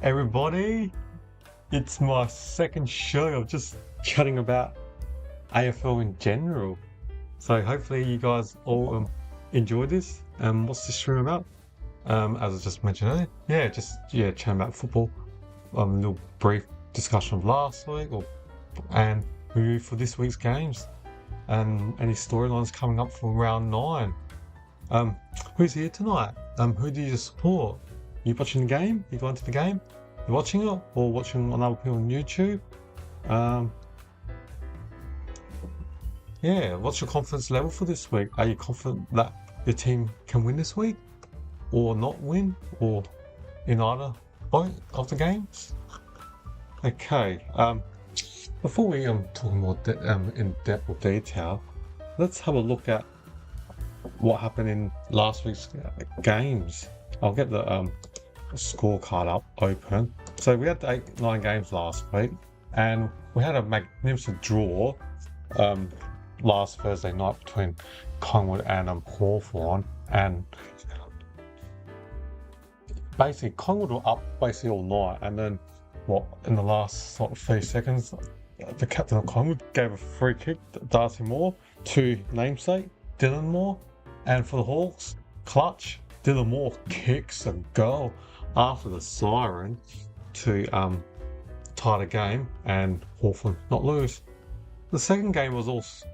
everybody. It's my second show of just chatting about AFL in general. So hopefully you guys all enjoy this. What's this stream about? As I just mentioned earlier, chatting about football. A little brief discussion of last week, and review for this week's games, and any storylines coming up for round 9. Who's here tonight? Who do you support? You watching the game? You going to the game? You watching it or watching on other people on YouTube? What's your confidence level for this week? Are you confident that your team can win this week, or not win, or in either point of the games? Okay. Before we talk more in depth or detail, let's have a look at what happened in last week's games. I'll get the scorecard up open. So we had 9 games last week, and we had a magnificent draw last Thursday night between Collingwood and Hawthorn, and basically Collingwood were up basically all night, and then in the last 30 seconds, the captain of Collingwood gave a free kick, Darcy Moore, to namesake Dylan Moore, and for the Hawks, clutch, Dylan Moore kicks a goal after the siren to tie the game and Hawthorn not lose. The second game was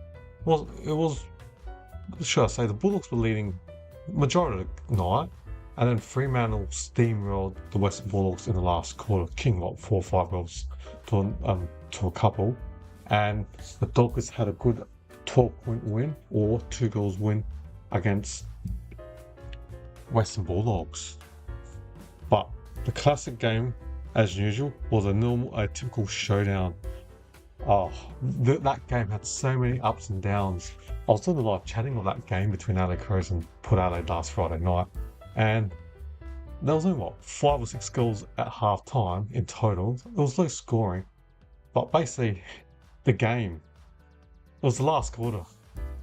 should I say, the Bulldogs were leading majority of the night, and then Fremantle steamrolled the Western Bulldogs in the last quarter, kicking 4 or 5 goals to a couple, and the Dockers had a good 12-point win or 2 goals win against Western Bulldogs. But the classic game, as usual, was a typical showdown. That game had so many ups and downs. I was doing the live chatting of that game between Adelaide Crows and Port Adelaide last Friday night, and there was only 5 or 6 goals at half time in total. There was low scoring, but basically the game, it was the last quarter,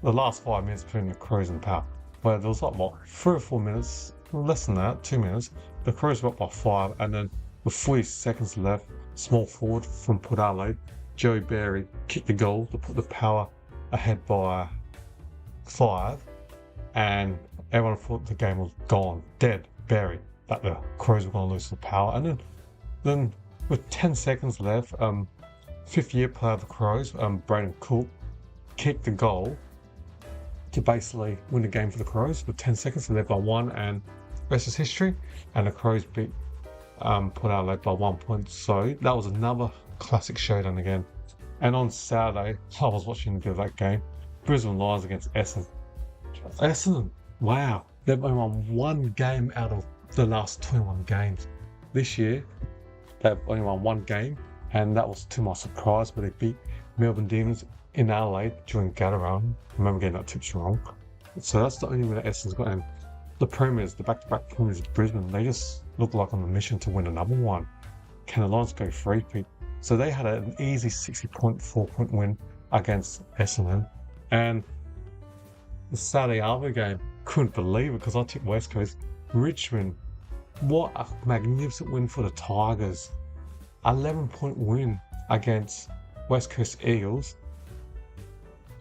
the last 5 minutes between the Crows and the Power, where there was 3 or 4 minutes, less than that, 2 minutes, the Crows were up by 5, and then with 40 seconds left, small forward from Port Adelaide, Joey Berry kicked the goal to put the Power ahead by 5, and everyone thought the game was gone, dead, buried, that the Crows were going to lose to the Power. And then with 10 seconds left, 5th-year player of the Crows, Braden Cook, kicked the goal to basically win the game for the Crows with 10 seconds left by 1, and rest is history, and the Crows beat Port Adelaide by 1 point. So that was another classic showdown again. And on Saturday, I was watching a bit of that game, Brisbane Lions against Essendon. Essendon, wow, they've only won 1 game out of the last 21 games. This year, they've only won 1 game, and that was to my surprise, but they beat Melbourne Demons in Adelaide during Gallagher. I remember getting that tips wrong. So that's the only win that Essendon's got. And the Premiers, the back-to-back Premiers of Brisbane, they just look like on a mission to win another one. Can the Lions go 3-peat? So they had an easy 60.4-point win against Essendon. And the Saturday other game, couldn't believe it because I took West Coast. Richmond, what a magnificent win for the Tigers. 11-point win against West Coast Eagles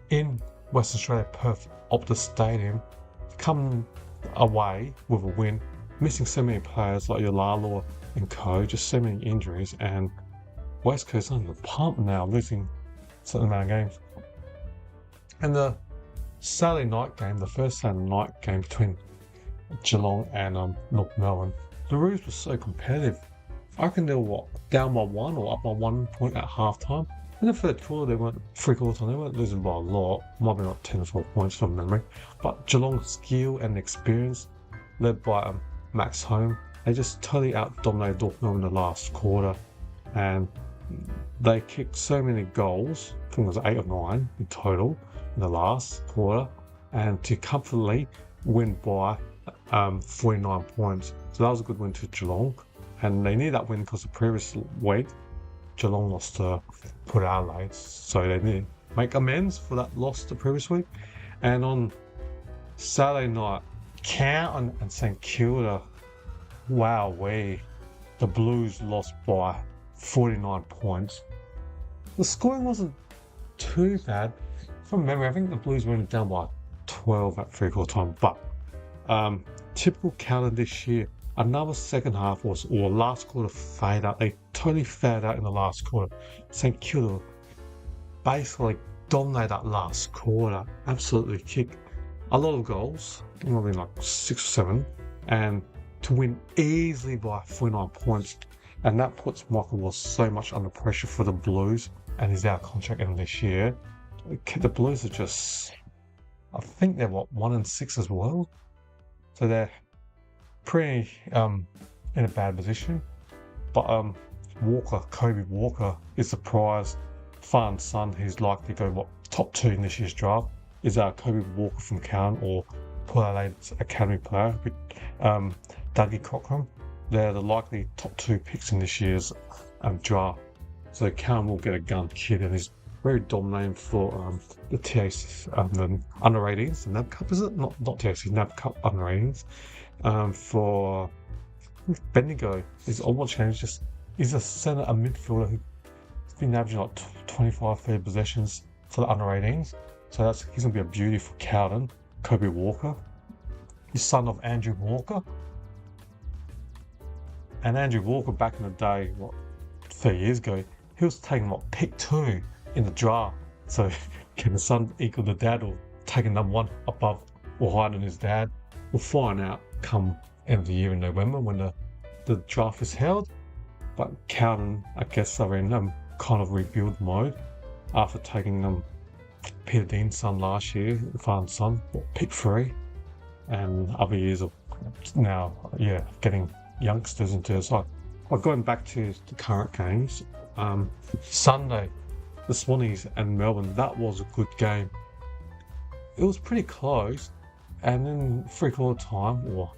in Western Australia, Perth, Optus Stadium. Come away with a win, missing so many players like Yolala and co, just so many injuries, and West Coast on the pump now, losing a certain amount of games. And the Saturday night game, the first Saturday night game between Geelong and North Melbourne, the Roos was so competitive. I reckon they were down by 1 or up by 1 point at half time. In the third quarter, they weren't 3 quarters time, they weren't losing by a lot, might be like 10 or 12 points from memory. But Geelong's skill and experience, led by Max Home, they just totally out-dominated North Melbourne in the last quarter, and they kicked so many goals, I think it was 8 or 9 in total in the last quarter, and to comfortably win by 49 points. So that was a good win to Geelong, and they needed that win because the previous week Geelong lost to Port Adelaide, so they need to make amends for that loss the previous week. And on Saturday night, Carlton and St Kilda, wowee, the Blues lost by 49 points. The scoring wasn't too bad. From memory, I think the Blues went down by 12 at 3/4 time. But typical Carlton this year, another second half or last quarter fade out. They totally faded out in the last quarter. St Kilda basically dominated that last quarter. Absolutely kicked a lot of goals, probably like 6 or 7, and to win easily by 49 points. And that puts Michael Ross so much under pressure for the Blues, and he's out of contract in this year. The Blues are just, I think they're 1-6 as well, so they're pretty in a bad position. But Kobe Walker is the prize. Father son, who's likely to go top 2 in this year's draft, is Kobe Walker from Carlton, or Port Adelaide's academy player with Dougie Cochran. They're the likely top 2 picks in this year's draft. So Carlton will get a gun kid, and he's very dominating for the TAC, the under 18s, the NAB Cup, is it? Not TAC, NAB Cup under 18s. For Bendigo, he's he's a centre, a midfielder who's been averaging like 25-30 possessions for the under 18s. So he's going to be a beauty for Carlton. Kobe Walker, he's son of Andrew Walker. And Andrew Walker, back in the day, 30 years ago, he was taking pick 2 in the draft. So can the son equal the dad, or taking number 1 above or higher than his dad? We'll find out come end of the year in November when the draft is held. But Carlton, I guess, are in kind of rebuild mode after taking Peter Dean's son last year, the father's son, pick 3, and other years of now, getting youngsters into the side. But going back to the current games, Sunday, the Swannies and Melbourne, that was a good game. It was pretty close, and in 3/4 time, or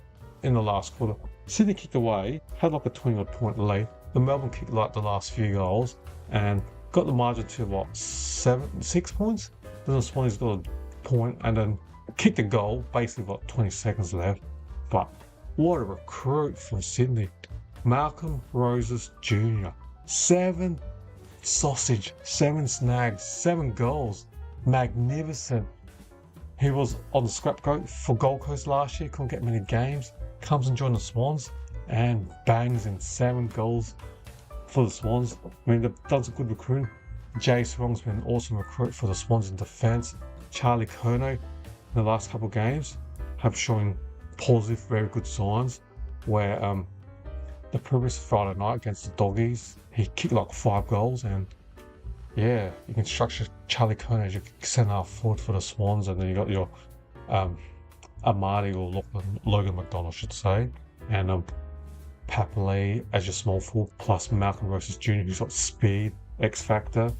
in the last quarter, Sydney kicked away, had like a 20-odd point lead. The Melbourne kicked like the last few goals and got the margin to 6 points. Then the Swannies got a point and then kicked a goal, basically 20 seconds left. But what a recruit from Sydney. Malcolm Roses Jr. 7 sausage, 7 snags, 7 goals. Magnificent. He was on the scrapcoat for Gold Coast last year, couldn't get many games. Comes and joins the Swans and bangs in 7 goals for the Swans. I mean, they've done some good recruiting. Jay Strong's been an awesome recruit for the Swans in defence. Charlie Curnow in the last couple of games have shown positive, very good signs, where the previous Friday night against the Doggies, he kicked like 5 goals, and you can structure Charlie Curnow as your centre forward for the Swans, and then you got your Amadi or Logan McDonald, I should say, and Papaley as your small forward, plus Malcolm Roses Jr., who's got speed, X factor.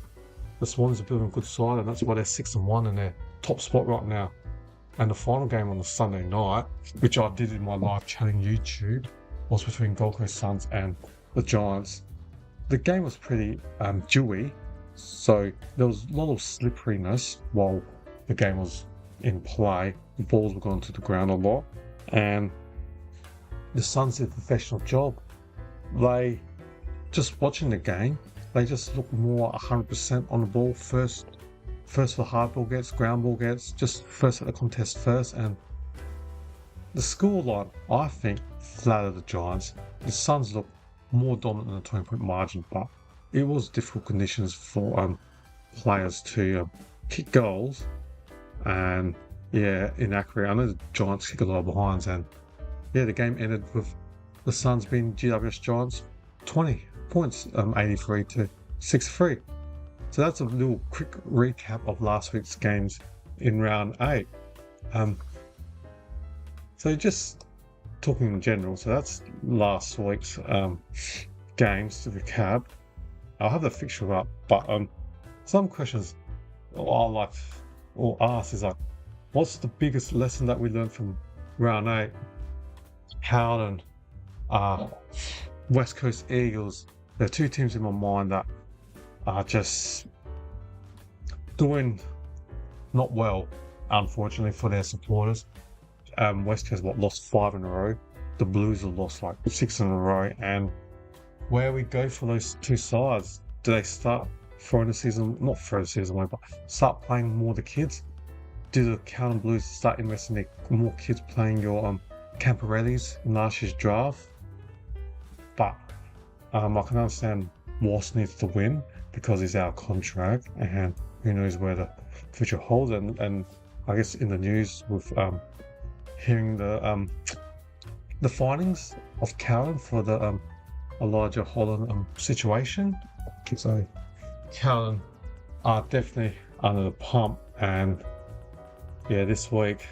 The Swans are building a good side, and that's why they're 6-1 in their top spot right now. And the final game on the Sunday night, which I did in my live chatting YouTube, was between Gold Coast Suns and the Giants. The game was pretty dewy, so there was a lot of slipperiness while the game was in play. The balls were going to the ground a lot, and the Suns did a professional job. They, just watching the game, they just looked more 100% on the ball first the hard ball gets, ground ball gets, just first at the contest first, and the scoreline, I think, flattered the Giants. The Suns looked more dominant than a 20-point margin, but it was difficult conditions for players to kick goals, and inaccurate. I know the Giants kick a lot of behinds, and the game ended with the Suns being GWS Giants 20 points, 83 to 63. So that's a little quick recap of last week's games in round 8. So just talking in general, so that's last week's games to recap. I'll have the fixture up, but some questions I'll like or ask is like, what's the biggest lesson that we learned from round 8? Carlton, West Coast Eagles. There are 2 teams in my mind that are just doing not well, unfortunately, for their supporters. West Coast lost 5 in a row. The Blues have lost like 6 in a row, and where we go for those two sides. Do they start throwing the season, not throw the season away, but start playing more the kids? Do the Carlton Blues start investing in more kids playing your Camporellis in last year's draft? But I can understand Walsh needs to win because he's out of contract, and who knows where the future holds. And I guess in the news with hearing the findings of Carlton for the Elijah Holland situation. So Carlton are definitely under the pump, and yeah, this week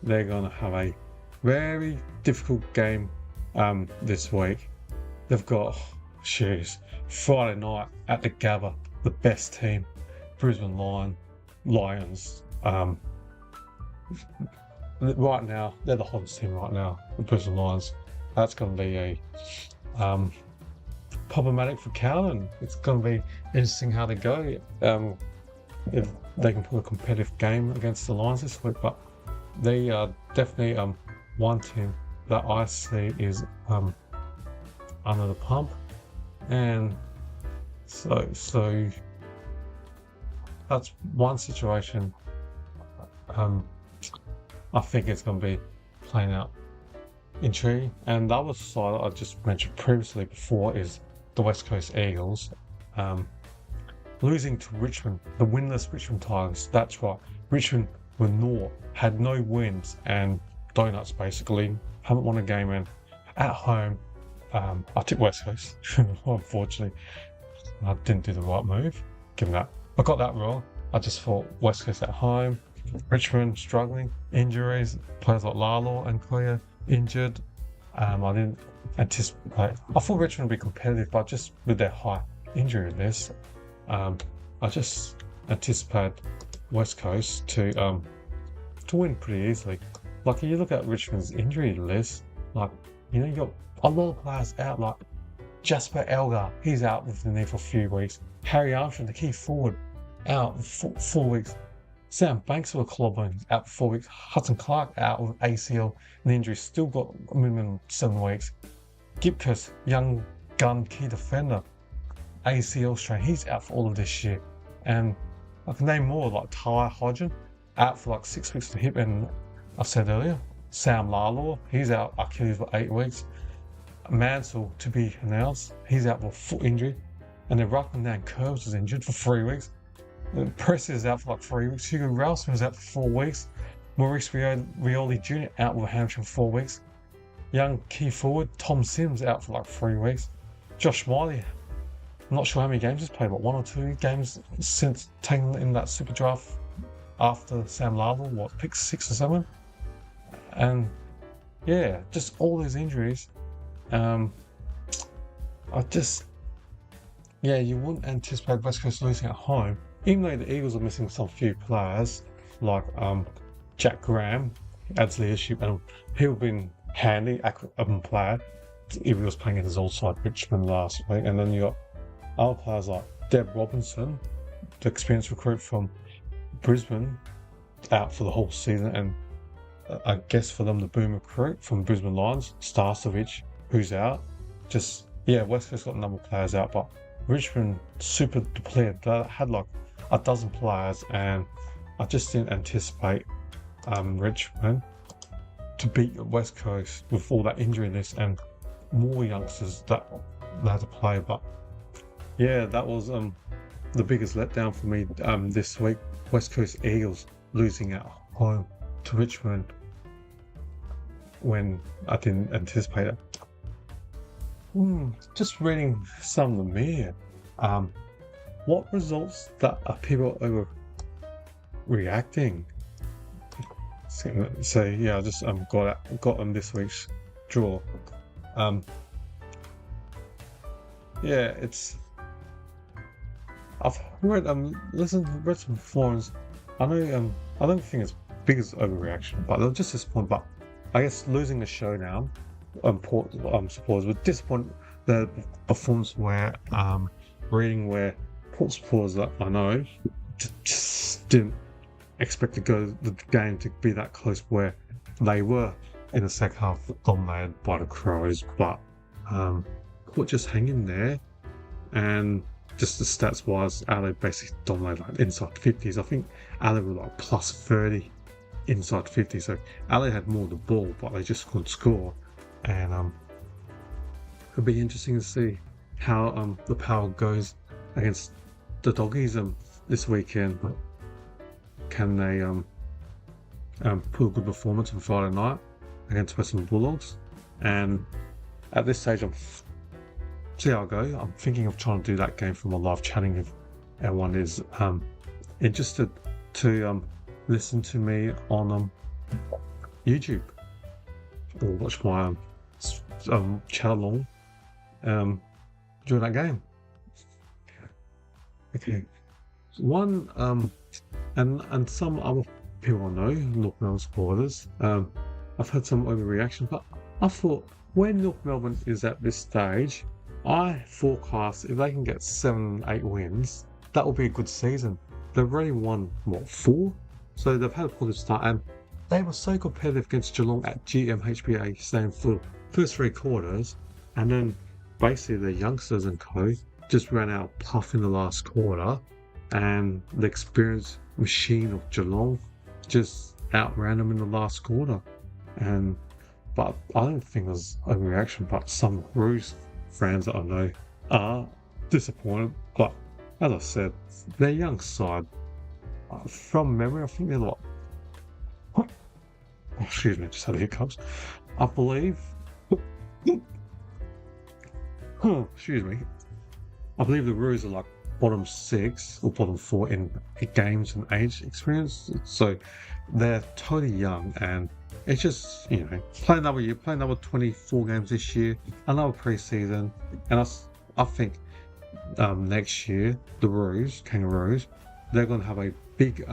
they're gonna have a very difficult game this week. They've got Friday night at the Gabba, the best team, Brisbane Lions. Right now, they're the hottest team right now, the Brisbane Lions. That's going to be a problematic for Carlton. It's going to be interesting how they go. If they can put a competitive game against the Lions this week, but they are definitely one team that I see is under the pump, and so that's one situation. I think it's going to be playing out intriguing. And the other side I just mentioned previously before is the West Coast Eagles losing to Richmond, the winless Richmond Tigers. That's right, Richmond were naught, had no wins and donuts basically, haven't won a game, and at home I took West Coast. Unfortunately, I didn't do the right move. Given that I got that wrong, I just thought West Coast at home. Richmond struggling, injuries, players like Lalo and Koya injured. I didn't anticipate. I thought Richmond would be competitive, but just with their high injury list, I just anticipated West Coast to win pretty easily. Like you look at Richmond's injury list, like you got a lot of players out. Like Jasper Elgar, he's out with the knee for a few weeks. Harry Armstrong, the key forward, out for 4 weeks. Sam Banks with a collarbone out for 4 weeks. Hudson Clark out with ACL and injury, still got a minimum of 7 weeks. Gibcus, young gun key defender, ACL strain, he's out for all of this year. And I can name more, like Ty Hodgen, out for like 6 weeks to hip, and I said earlier, Sam Lalo, he's out Achilles for 8 weeks. Mansell to be announced, he's out for foot injury. And then Ruckman Dan Curves was injured for 3 weeks. Press is out for like 3 weeks. Hugo Ralston was out for 4 weeks. Maurice Rioli Jr. out with a hamstring for 4 weeks. Young key forward Tom Sims out for like 3 weeks. Josh Miley, I'm not sure how many games he's played, but 1 or 2 games since taking in that super draft after Sam Lalo, pick 6 or 7. And yeah, just all those injuries. You wouldn't anticipate West Coast losing at home. Even though the Eagles are missing some few players, like Jack Graham adds leadership, and he'll been handy player if he was playing against his old side Richmond last week. And then you got other players like Deb Robinson, the experienced recruit from Brisbane, out for the whole season, and I guess for them the boom recruit from Brisbane Lions, Starcevich, who's out. West Coast got a number of players out, but Richmond super depleted. They had like a dozen players, and I just didn't anticipate Richmond to beat West Coast with all that injury list and more youngsters that they had to play. But yeah, that was the biggest letdown for me this week. West Coast Eagles losing at home to Richmond when I didn't anticipate it. Just reading some of the media. What results that are people overreacting? So yeah, I just got on this week's draw. I've read read some forums. I know I don't think it's big as overreaction, but they're just disappointed. But I guess losing the showdown, supporters were disappointed the performance where reading where Port supporters that I know just didn't expect the game to be that close, where they were in the second half dominated by the Crows. But thought just hang in there, and just the stats wise, Adelaide basically dominated like inside 50s. I think Adelaide were like plus 30 inside 50, so Adelaide had more of the ball, but they just couldn't score. And it'll be interesting to see how the Power goes against the Doggies this weekend. Can they put a good performance on Friday night against Western Bulldogs? And at this stage, see how I go. I'm thinking of trying to do that game for my live chatting if everyone is interested to listen to me on YouTube or watch my chat along during that game. Okay, one and some other people I know, North Melbourne supporters, I've had some overreaction, but I thought when North Melbourne is at this stage, I forecast if they can get 7-8 wins, that will be a good season. They've already won, 4? So they've had a positive start, and they were so competitive against Geelong at GMHBA, staying for first 3 quarters, and then basically the youngsters and co just ran out of puff in the last quarter, and the experienced machine of Geelong just outran them in the last quarter. But I don't think there's overreaction, but some Roos fans that I know are disappointed. But as I said, their young side, from memory, I think they're like, oh, excuse me, just had a hiccups. I believe, excuse me, I believe the Roos are like bottom 6 or bottom 4 in games and age experience. So they're totally young, and it's just, play another year, play another 24 games this year, another pre-season, and I think next year the Kangaroos, they're going to have a big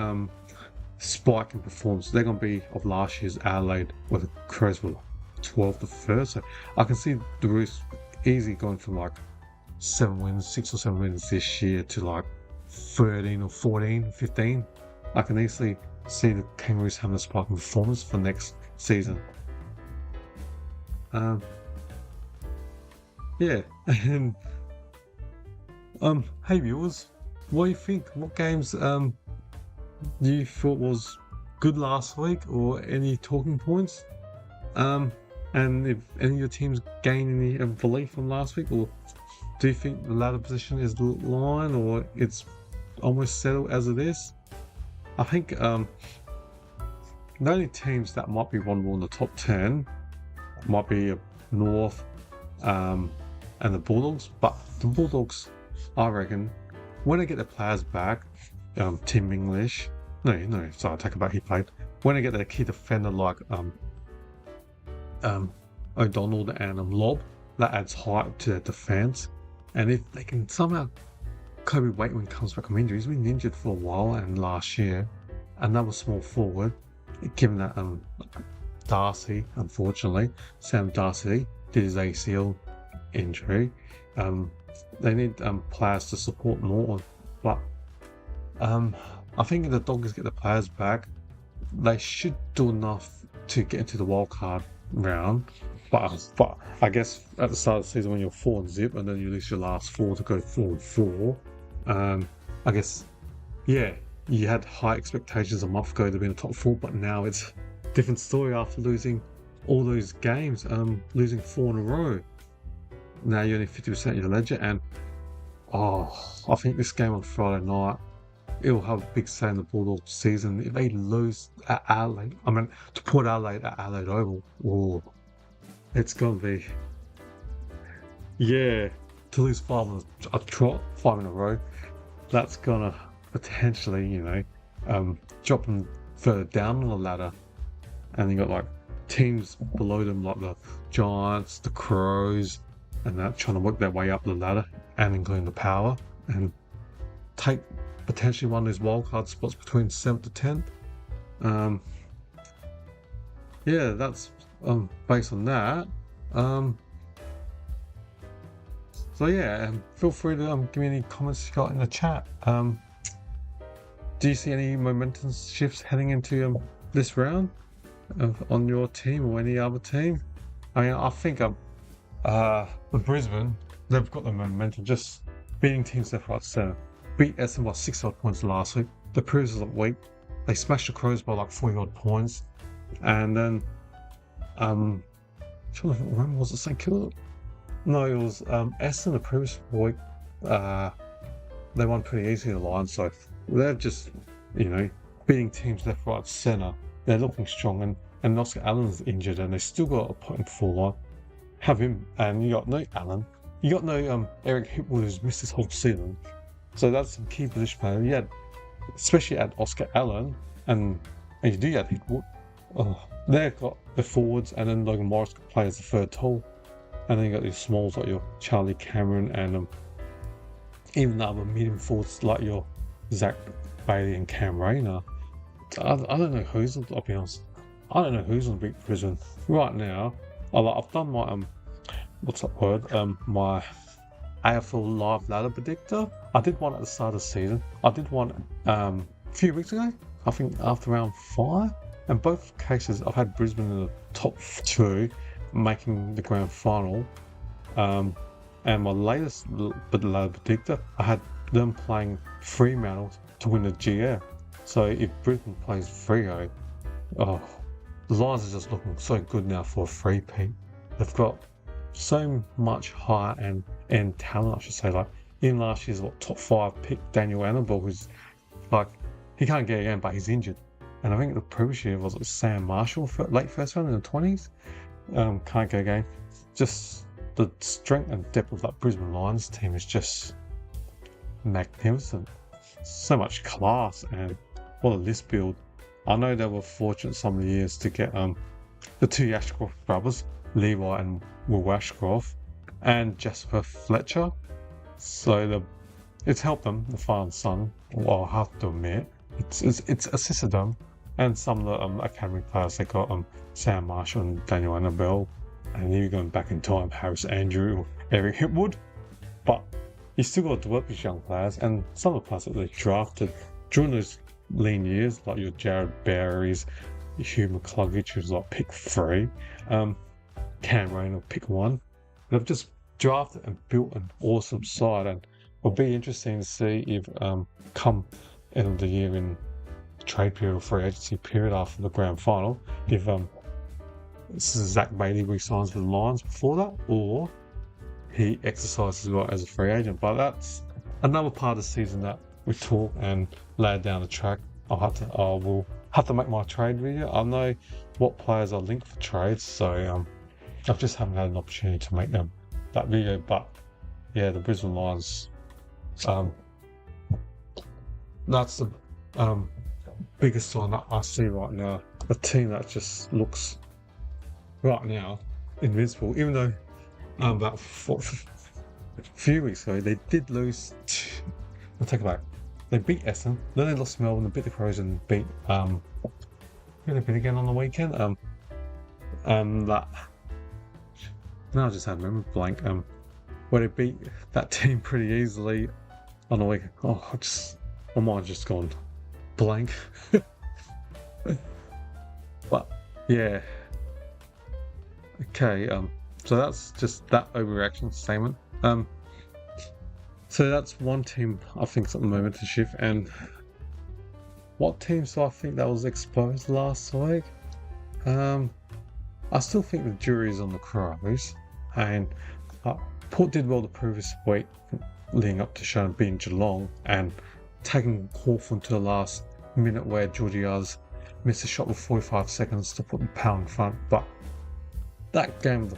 spike in performance. They're going to be of last year's Adelaide, where the Crows were 12 to 1st. So I can see the Roos easily going from like 6 or 7 wins this year to like 13 or 14, 15. I can easily see the Kangaroos having a spike in performance for next season. Yeah, and hey viewers, what do you think? What games do you thought was good last week, or any talking points? And if any of your teams gained any belief from last week, or do you think the ladder position is the line, or it's almost settled as it is? I think the only teams that might be vulnerable in the top 10 might be North and the Bulldogs, but the Bulldogs, I reckon, when they get their players back, Tim English, sorry, I take it back, he played. When they get their key defender like O'Donnell and Lobb, that adds height to their defence. And if they can somehow, Kobe Waitman comes back from injury, he's been injured for a while, and last year, another small forward, given that Darcy, unfortunately, Sam Darcy did his ACL injury. They need players to support more, but I think if the Doggers get the players back, they should do enough to get into the wildcard round. But I guess at the start of the season, when you're 4-0 and then you lose your last 4 to go 4-4, I guess, yeah, you had high expectations a month ago to be in the top 4, but now it's a different story after losing all those games, losing 4 in a row. Now you're only 50% of your ledger, and I think this game on Friday night, it'll have a big say in the Bulldogs season. If they lose at Adelaide, to put Adelaide at Adelaide Oval, it's going to be, yeah, to lose 5 in a row, that's going to potentially, drop them further down on the ladder. And you got like teams below them like the Giants, the Crows, and that trying to work their way up the ladder, and including the Power, and take potentially one of those wildcard spots between 7th to 10th. Yeah, that's based on that. So yeah, feel free to give me any comments you got in the chat. Do you see any momentum shifts heading into this round on your team or any other team? I think with Brisbane, they've got the momentum, just beating teams left, right, centre. Beat Essendon by 6 odd points last week. The previous week, they smashed the Crows by like 40 odd points. And then, when was it St Kilda? No, it was Essendon the previous week. They won pretty easily, the Lions, so they're just, beating teams left, right, centre. They're looking strong, and Oscar Allen's injured, and they still got to put him full line. Have him, and you got no Allen. You got no Eric Hipwood, who's missed this whole season. So that's some key position players. You had, especially at Oscar Allen, and you do have Hipwood. They've got the forwards, and then Logan Morris can play as the third tall. And then you got these smalls like your Charlie Cameron, and even the other medium forwards like your Zach Bailey and Cam Rayner. I don't know who's, I'll be honest. I don't know who's on beat Brisbane right now. I've done my what's that word? My AFL live ladder predictor. I did one at the start of the season. I did one a few weeks ago. I think after round 5. In both cases, I've had Brisbane in the top 2, making the grand final. And my latest ladder predictor, I had them playing Fremantle to win the GM. So if Brisbane plays Freo, the Lions are just looking so good now for a three-peat. They've got so much higher and talent, I should say. Like in last year's top 5 pick, Daniel Annabelle, who's like, he can't get again, but he's injured. And I think the previous year was Sam Marshall, late first round in the 20s. Can't go again. Just the strength and depth of that Brisbane Lions team is just magnificent. So much class, and what a list build. I know they were fortunate some of the years to get the 2 Ashcroft brothers, Levi and Will Ashcroft, and Jasper Fletcher. So it's helped them, the father and son. Well, I have to admit, it's assisted them. And some of the academy players, they got Sam Marshall and Daniel Annabelle, and even going back in time, Harris Andrew, Eric Hipwood. But you still got to develop these young players, and some of the players that they drafted during those lean years, like your Jared Barrys, Hugh McCluggage, who's like pick 3, Cam Rayner, pick 1. They've just drafted and built an awesome side, and it'll be interesting to see if come end of the year in trade period or free agency period after the grand final, if Zach Bailey resigns with the Lions before that, or he exercises well as a free agent. But that's another part of the season that we talk and lay down the track. I will have to make my trade video. I know what players are linked for trades, so I just haven't had an opportunity to make that video. But yeah, the Brisbane Lions, that's the biggest sign that I see right now. A team that just looks right now invincible, even though about a few weeks ago they did lose. I'll take it back. They beat Essendon, then they lost Melbourne, they beat the Crows, and beat who they beat again on the weekend. That now I just had a memory blank. Where they beat that team pretty easily on the weekend. My mind's just gone blank. But yeah. Okay, so that's just that overreaction statement. So that's one team I think is at the moment to shift. And what teams do I think that was exposed last week? I still think the jury is on the Crows, and Port did well the previous week leading up to Shannon beating Geelong and taking Hawthorn to the last minute where Georgiades missed a shot with 45 seconds to put the power in front. But that game,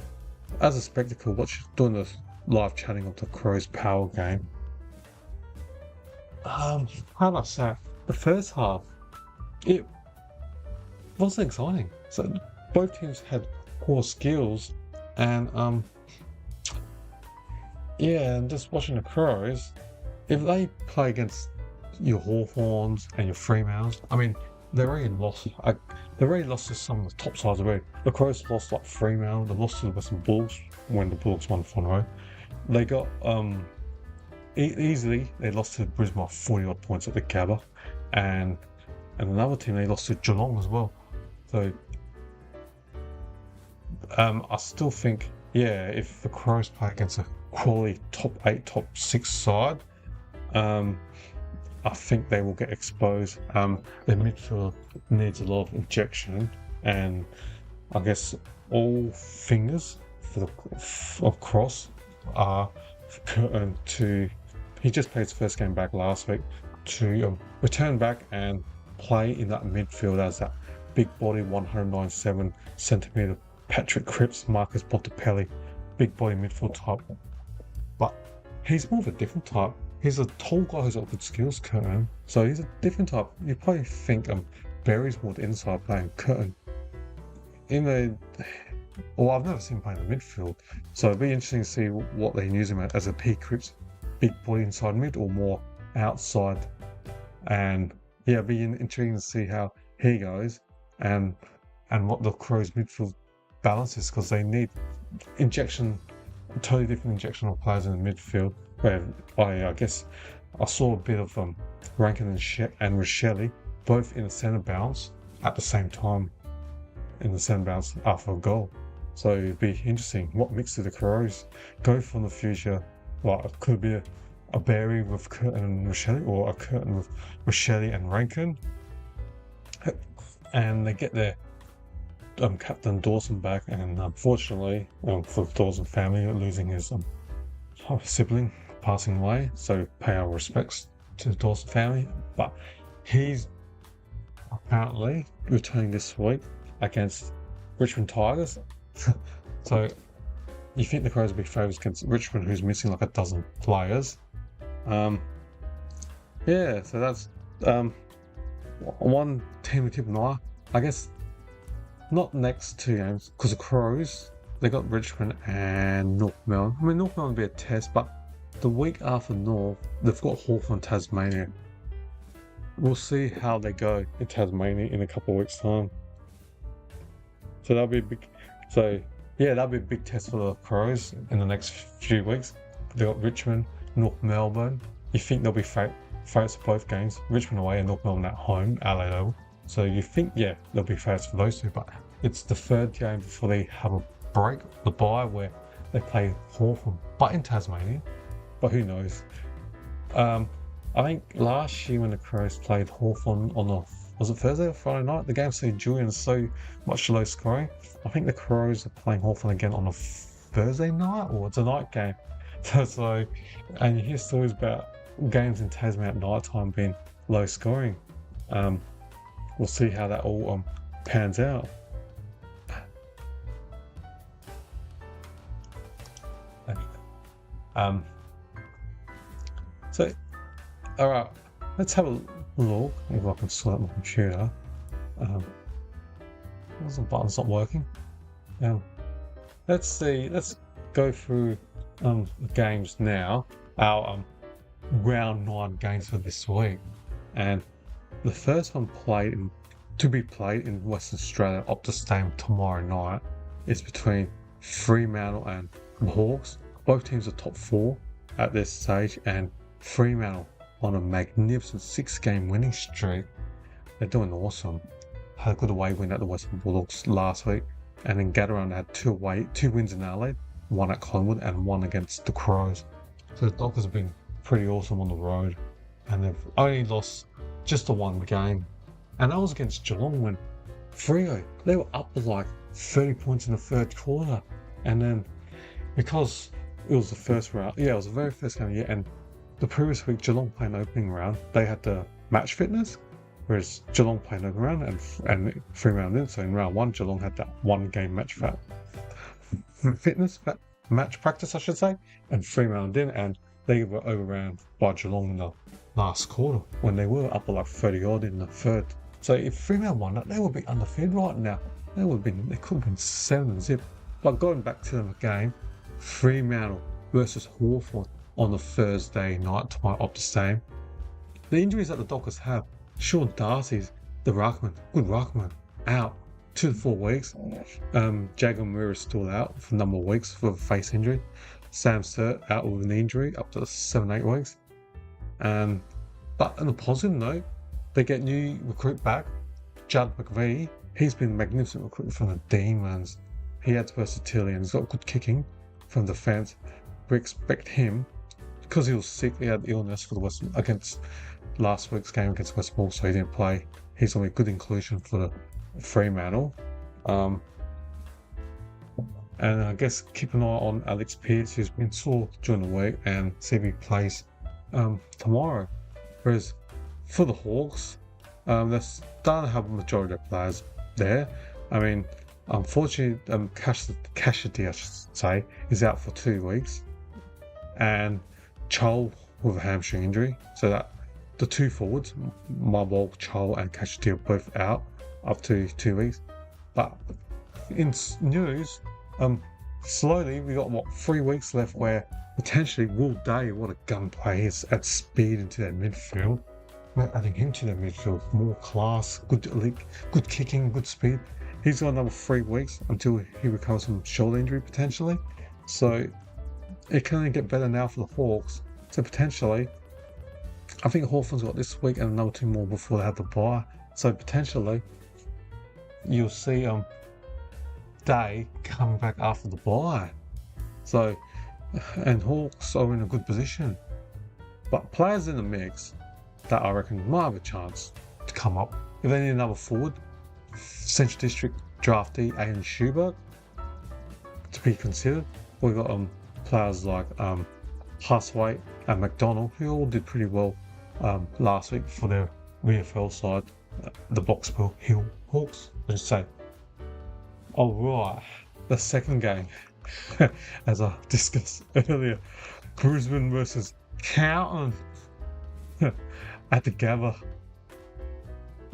as a spectacle, doing the live chatting of the Crows power game, how do I say it? The first half, it wasn't exciting. So both teams had poor skills, and and just watching the Crows, if they play against your Hawthorns and your Fremantles, I mean, they already lost. They already lost to some of the top sides already. The Crows lost like Fremantle. They lost to the Western Bulldogs when the Bulldogs won 4-0. They got easily. They lost to Brisbane by 40 odd points at the Gabba, and another team they lost to Geelong as well. So I still think, if the Crows play against a quality top 8, top 6 side. I think they will get exposed. Their midfield needs a lot of injection, and I guess all fingers for Cross are curtain to. He just played his first game back last week to return back and play in that midfield as that big body 197 centimeter Patrick Cripps, Marcus Bontempelli, big body midfield type. But he's more of a different type. He's a tall guy who's got good skills, Curtin. So he's a different type. You probably think Barry's more the inside playing Curtin. I've never seen him play in the midfield. So it'd be interesting to see what they use him as a P Cripps, big body inside mid or more outside. And yeah, it'd be intriguing to see how he goes and what the Crows midfield balance is, because they need injection, totally different injection of players in the midfield. Where I guess I saw a bit of Rankin and Rochelle both in the centre bounce at the same time in the centre bounce after a goal. So it'd be interesting what mix do the Crows go for in the future. Like it could be a Barry with Curtin and Rochelle, or a Curtin with Rochelle and Rankin, and they get their captain Dawson back. And unfortunately, for the Dawson family, losing his sibling passing away, so pay our respects to the Dawson family. But he's apparently returning this week against Richmond Tigers. So you think the Crows will be favourites against Richmond, who's missing like a dozen players. Yeah, so that's one team to keep an eye. I guess not next 2 games, because the Crows, they got Richmond and North Melbourne. I mean, North Melbourne will be a test, but the week after North, they've got Hawthorn, Tasmania. We'll see how they go in Tasmania in a couple of weeks' time. So that'll be a big. So yeah, that'll be a big test for the Crows in the next few weeks. They've got Richmond, North Melbourne. You think they'll be favourites for both games? Richmond away and North Melbourne at home, LA. So you think, yeah, they'll be favourites for those two, but it's the 3rd game before they have a break, the bye, where they play Hawthorn, but in Tasmania. But who knows? I think last year when the Crows played Hawthorn was it Thursday or Friday night? The game St Julian so much low scoring. I think the Crows are playing Hawthorn again on a Thursday night, or it's a night game. So, and you hear stories about games in Tasmania at night time being low scoring. We'll see how that all pans out. So, all right, let's have a look if I can sort out my computer. The button's not working. Let's see. Let's go through the games now. Our round 9 games for this week, and the first one to be played in Western Australia, Optus Stadium tomorrow night, is between Fremantle and the Hawks. Both teams are top 4 at this stage, and Fremantle on a magnificent 6-game winning streak. They're doing awesome. Had a good away win at the Western Bulldogs last week, and in Gadiran they had 2 wins in Adelaide, 1 at Collingwood and 1 against the Crows. So the Dockers have been pretty awesome on the road, and they've only lost just the 1 game, and that was against Geelong when Freo, they were up like 30 points in the 3rd quarter, and then because it was the first round, it was the very first game of the year, and the previous week Geelong played an opening round, they had the match fitness, whereas Geelong played an opening round and Fremantle didn't. So in round 1, Geelong had that 1 game match match practice, I should say, and Fremantle didn't, and they were overran by Geelong in the last quarter when they were up like 30 odd in the 3rd. So if Fremantle won that, they would be undefeated right now. They could have been 7-0. But going back to the game, Fremantle versus Hawthorn on the Thursday night to my Optus Stadium. The injuries that the Dockers have, Sean Darcy's good ruckman, out 2 to 4 weeks. Jagger Moore is still out for a number of weeks for a face injury. Sam Sturt out with an injury up to 7-8 weeks. But on a positive note, they get new recruit back, Judd McVie. He's been a magnificent recruit from the Demons. He adds versatility and he's got good kicking from defence. we expect him, because he was sick, he had illness for the West against last week's game against West Ball, so he didn't play. He's going to be a good inclusion for the Fremantle. And I guess keep an eye on Alex Pearce, who's been sore during the week, and see if he plays tomorrow. Whereas for the Hawks, they're starting to have a majority of players there. I mean, unfortunately, Cassidy, I should say, is out for 2 weeks, and Chol with a hamstring injury. So that the two forwards, Marble, Chol, and Cassidy are both out up to 2 weeks. But in news, slowly we got 3 weeks left where potentially Will Day, what a gunplay is, at speed into that midfield. We're adding him to that midfield, more class, good kicking, good speed. He's got another 3 weeks until he recovers from shoulder injury potentially. So it can only get better now for the Hawks. So potentially, I think Hawthorn's got this week and another 2 more before they have the bye. So potentially, you'll see Day coming back after the bye. So, and Hawks are in a good position. But players in the mix that I reckon might have a chance to come up. If they need another forward, Central District draftee Aiden Schubert to be considered. We've got players like Huswaite and McDonald, who all did pretty well last week for their VFL side, the Boxville Hill Hawks, I should say. Alright, the second game, as I discussed earlier, Brisbane versus Carlton at the Gabba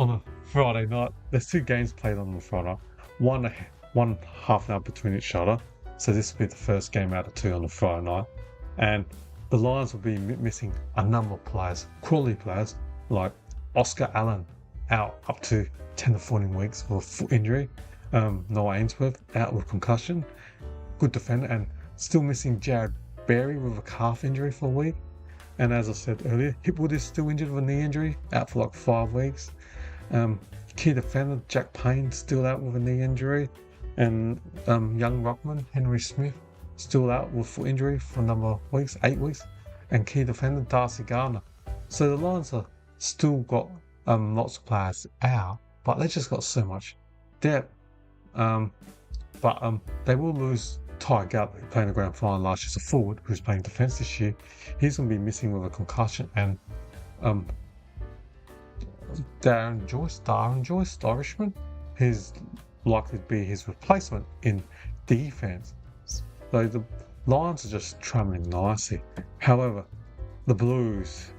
on a Friday night. There's 2 games played on the Friday, one half an hour between each other. So this will be the first game out of 2 on the Friday night. And the Lions will be missing a number of players, quality players, like Oscar Allen out up to 10 to 14 weeks with a foot injury. Noah Ainsworth out with concussion, good defender, and still missing Jared Berry with a calf injury for a week. And as I said earlier, Hipwood is still injured with a knee injury, out for like 5 weeks. Key defender Jack Payne still out with a knee injury, and young ruckman Henry Smith still out with foot injury for a number of weeks, 8 weeks, and key defender Darcy Garner. So the Lions are still got lots of players out, but they just got so much depth. But they will lose Ty Gallop, who played in the grand final last year as a forward, who's playing defence this year. He's going to be missing with a concussion, and Darren Joyce, Irishman, he's likely to be his replacement in defence. So the Lions are just travelling nicely. However, the Blues,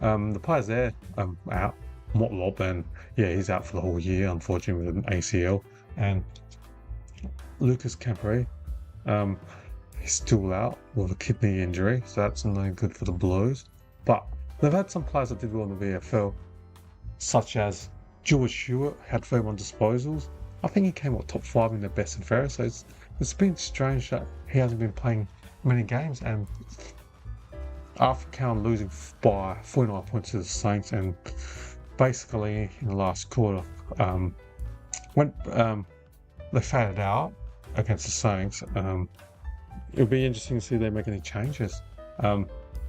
the players there out. Motlop, and he's out for the whole year, unfortunately, with an ACL. And Lucas Campery, he's still out with a kidney injury, so that's no good for the Blues. But they've had some players that did well in the VFL, such as George Stewart, had 31 disposals. I think he came up top 5 in the best and fairest, so it's been strange that he hasn't been playing many games. And after Cowan losing by 49 points to the Saints, and basically in the last quarter, when they faded out against the Saints, it'll be interesting to see if they make any changes.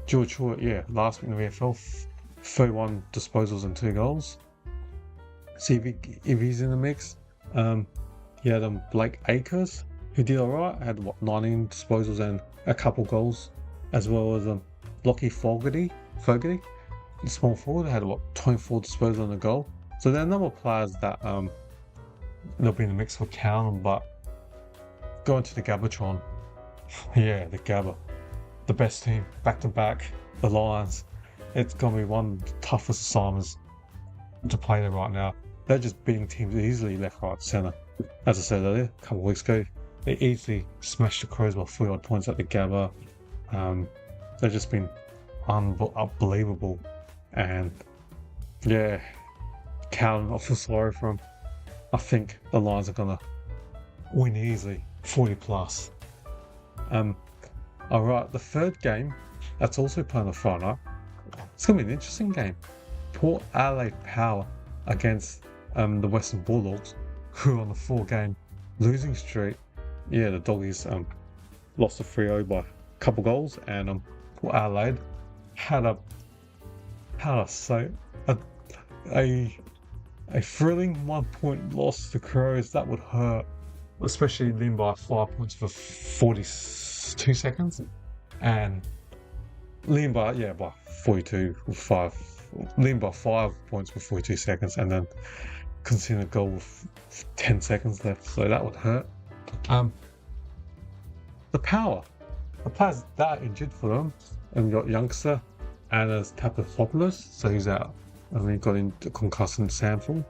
George Stewart, last week in the VFL, 31 disposals and 2 goals. See if he's in the mix. You had Blake Acres, who did alright, had 19 disposals and a couple goals, as well as Lockie Fogarty, the small forward, had 24 disposals and a goal. So there are a number of players that they'll be in the mix for Cowan, but going to the Gabbatron, the Gabba, the best team, back to back, the Lions. It's going to be one of the toughest assignments to play there right now. They're just beating teams easily left, right, centre. As I said earlier, a couple of weeks ago, they easily smashed the Crows by 40 odd points at the Gabba. They've just been unbelievable. And Cowan, I feel sorry for him. I think the Lions are going to win easily, 40 plus. Alright, the third game, that's also playing on Friday night. It's going to be an interesting game. Port Adelaide Power against the Western Bulldogs, who are on the 4-game losing streak. The Doggies lost to 3-0 by a couple goals, and for Adelaide had a a thrilling 1 point loss to Crows. That would hurt, especially leading by 5 points for 42 seconds, and leading by 42 with 5, leading by 5 points with 42 seconds, and then conceding a goal with 10 seconds left. So that would hurt. The players that are injured for them, and you got youngster Anna's Tapatopoulos, so he's out. And we got into concussant Sample.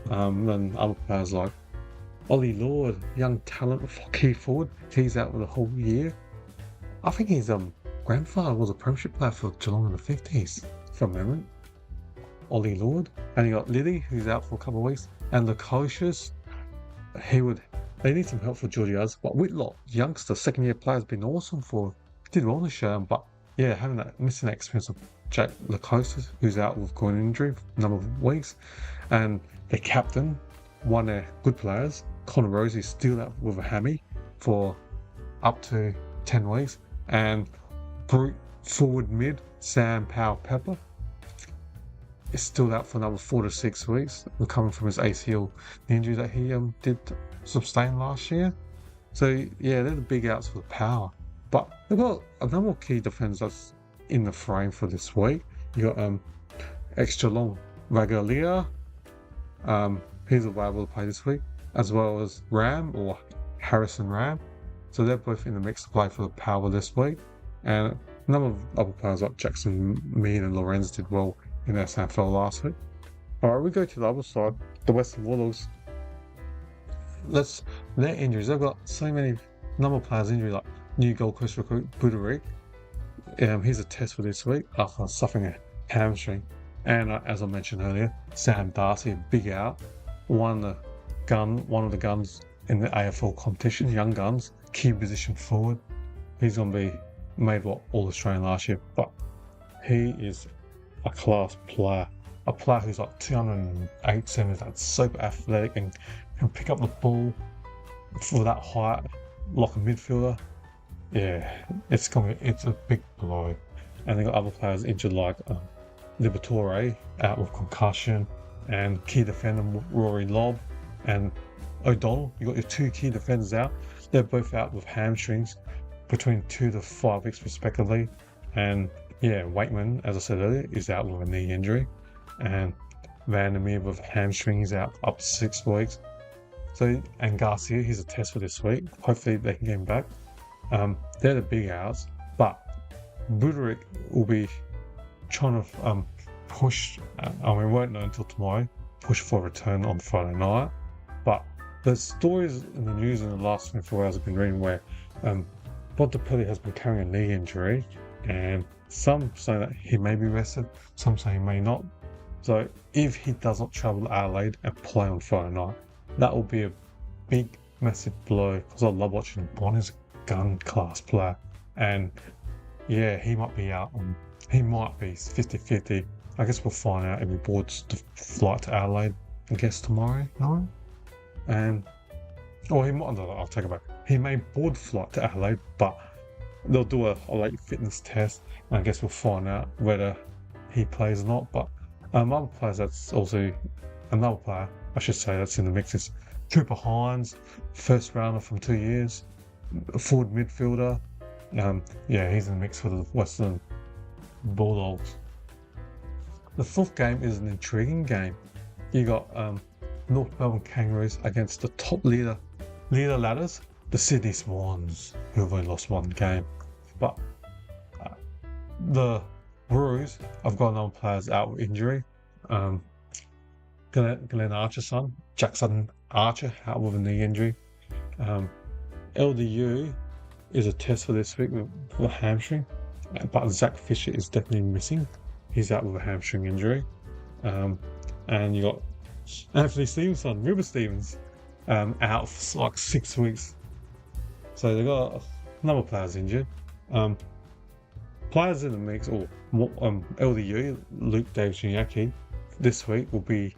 And other players like Ollie Lord, young talent, key forward, he's out for the whole year. I think his grandfather was a premiership player for Geelong in the 50s, from memory. Ollie Lord. And you got Liddy, who's out for a couple of weeks. And the coaches, they need some help for Georgia's. But Whitlock, youngster, second year player, has been awesome did well this year. But yeah, missing that experience of Jack Lacoste, who's out with groin injury for a number of weeks. And the captain, one of their good players, Connor Rosie's still out with a hammy for up to 10 weeks. And brute forward mid, Sam Powell-Pepper, is still out for another 4 to 6 weeks, recovering from his ACL injury that he did sustain last year. So yeah, they're the big outs for the Power. But they've got a number of key defenders in the frame for this week. You got extra long Ragalia, he's available to play this week, as well as Ram or Harrison Ram. So they're both in the mix to play for the Power this week. And a number of other players like Jackson Mean and Lorenz did well in their SANFL last week. Alright, we go to the other side, the Western Bulldogs. Their injuries, they've got so many number of players injured, like new Gold Coast recruit Budarick. He's a test for this week after suffering a hamstring. And as I mentioned earlier, Sam Darcy, big out. One of the guns in the AFL competition, young guns, key position forward. He's going to be made All Australian last year, but he is a class player. A player who's like 208 centimeters, that's super athletic and can pick up the ball for that height like a midfielder. Yeah, it's a big blow. And they got other players injured like Liberatore out with concussion, and key defender Rory Lobb and O'Donnell. You got your two key defenders out. They're both out with hamstrings between 2 to 5 weeks respectively. And yeah, Waitman, as I said earlier, is out with a knee injury, and Vandermeer with hamstring, he's out up to 6 weeks. So, and Garcia, he's a test for this week. Hopefully they can get him back. They're the big outs, but Budarick will be trying to push. We won't know until tomorrow. Push for a return on Friday night. But the stories in the news in the last 24 hours I've been reading where Bontempelli has been carrying a knee injury, and some say that he may be rested, some say he may not. So if he does not travel to Adelaide and play on Friday night, that will be a big, massive blow, because I love watching him. Bon is a gun class player, and yeah, he might be out. He might be 50-50. I guess we'll find out if he boards the flight to Adelaide, I guess tomorrow night. And he might, I'll take it back. He may board the flight to Adelaide, but they'll do a late fitness test, and I guess we'll find out whether he plays or not. But other players, that's also another player, I should say, that's in the mix is Cooper Hines, first rounder from 2 years, forward midfielder. He's in the mix for the Western Bulldogs. The fourth game is an intriguing game. You got North Melbourne Kangaroos against the top leader ladders, the Sydney Swans, who have only lost one game. But the Roos, I've got another players out with injury. Glenn Archer's son, Jackson Archer, out with a knee injury. LDU is a test for this week with a hamstring, but Zach Fisher is definitely missing. He's out with a hamstring injury. And you got Anthony Stevenson, River Stevens, out for like 6 weeks. So they got a number of players injured. Players in the mix, or LDU, Luke Davis-Juniaki, this week will be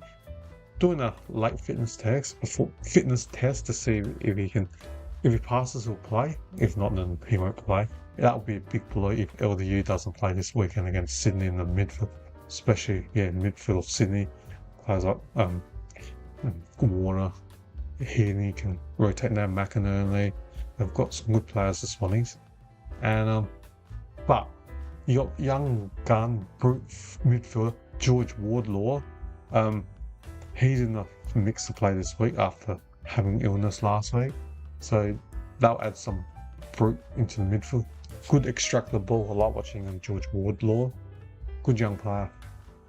doing a late fitness test to see if he passes, he'll play. If not, then he won't play. That would be a big blow if LDU doesn't play this weekend against Sydney in the midfield, especially midfield of Sydney. Players like Warner, Heaney can rotate now. McInerney, they've got some good players this morning, and but you got young gun brute midfielder George Wardlaw. He's in the mix to play this week after having illness last week, so that'll add some brute into the midfield. Good extract the ball. I like watching George Wardlaw. Good young player.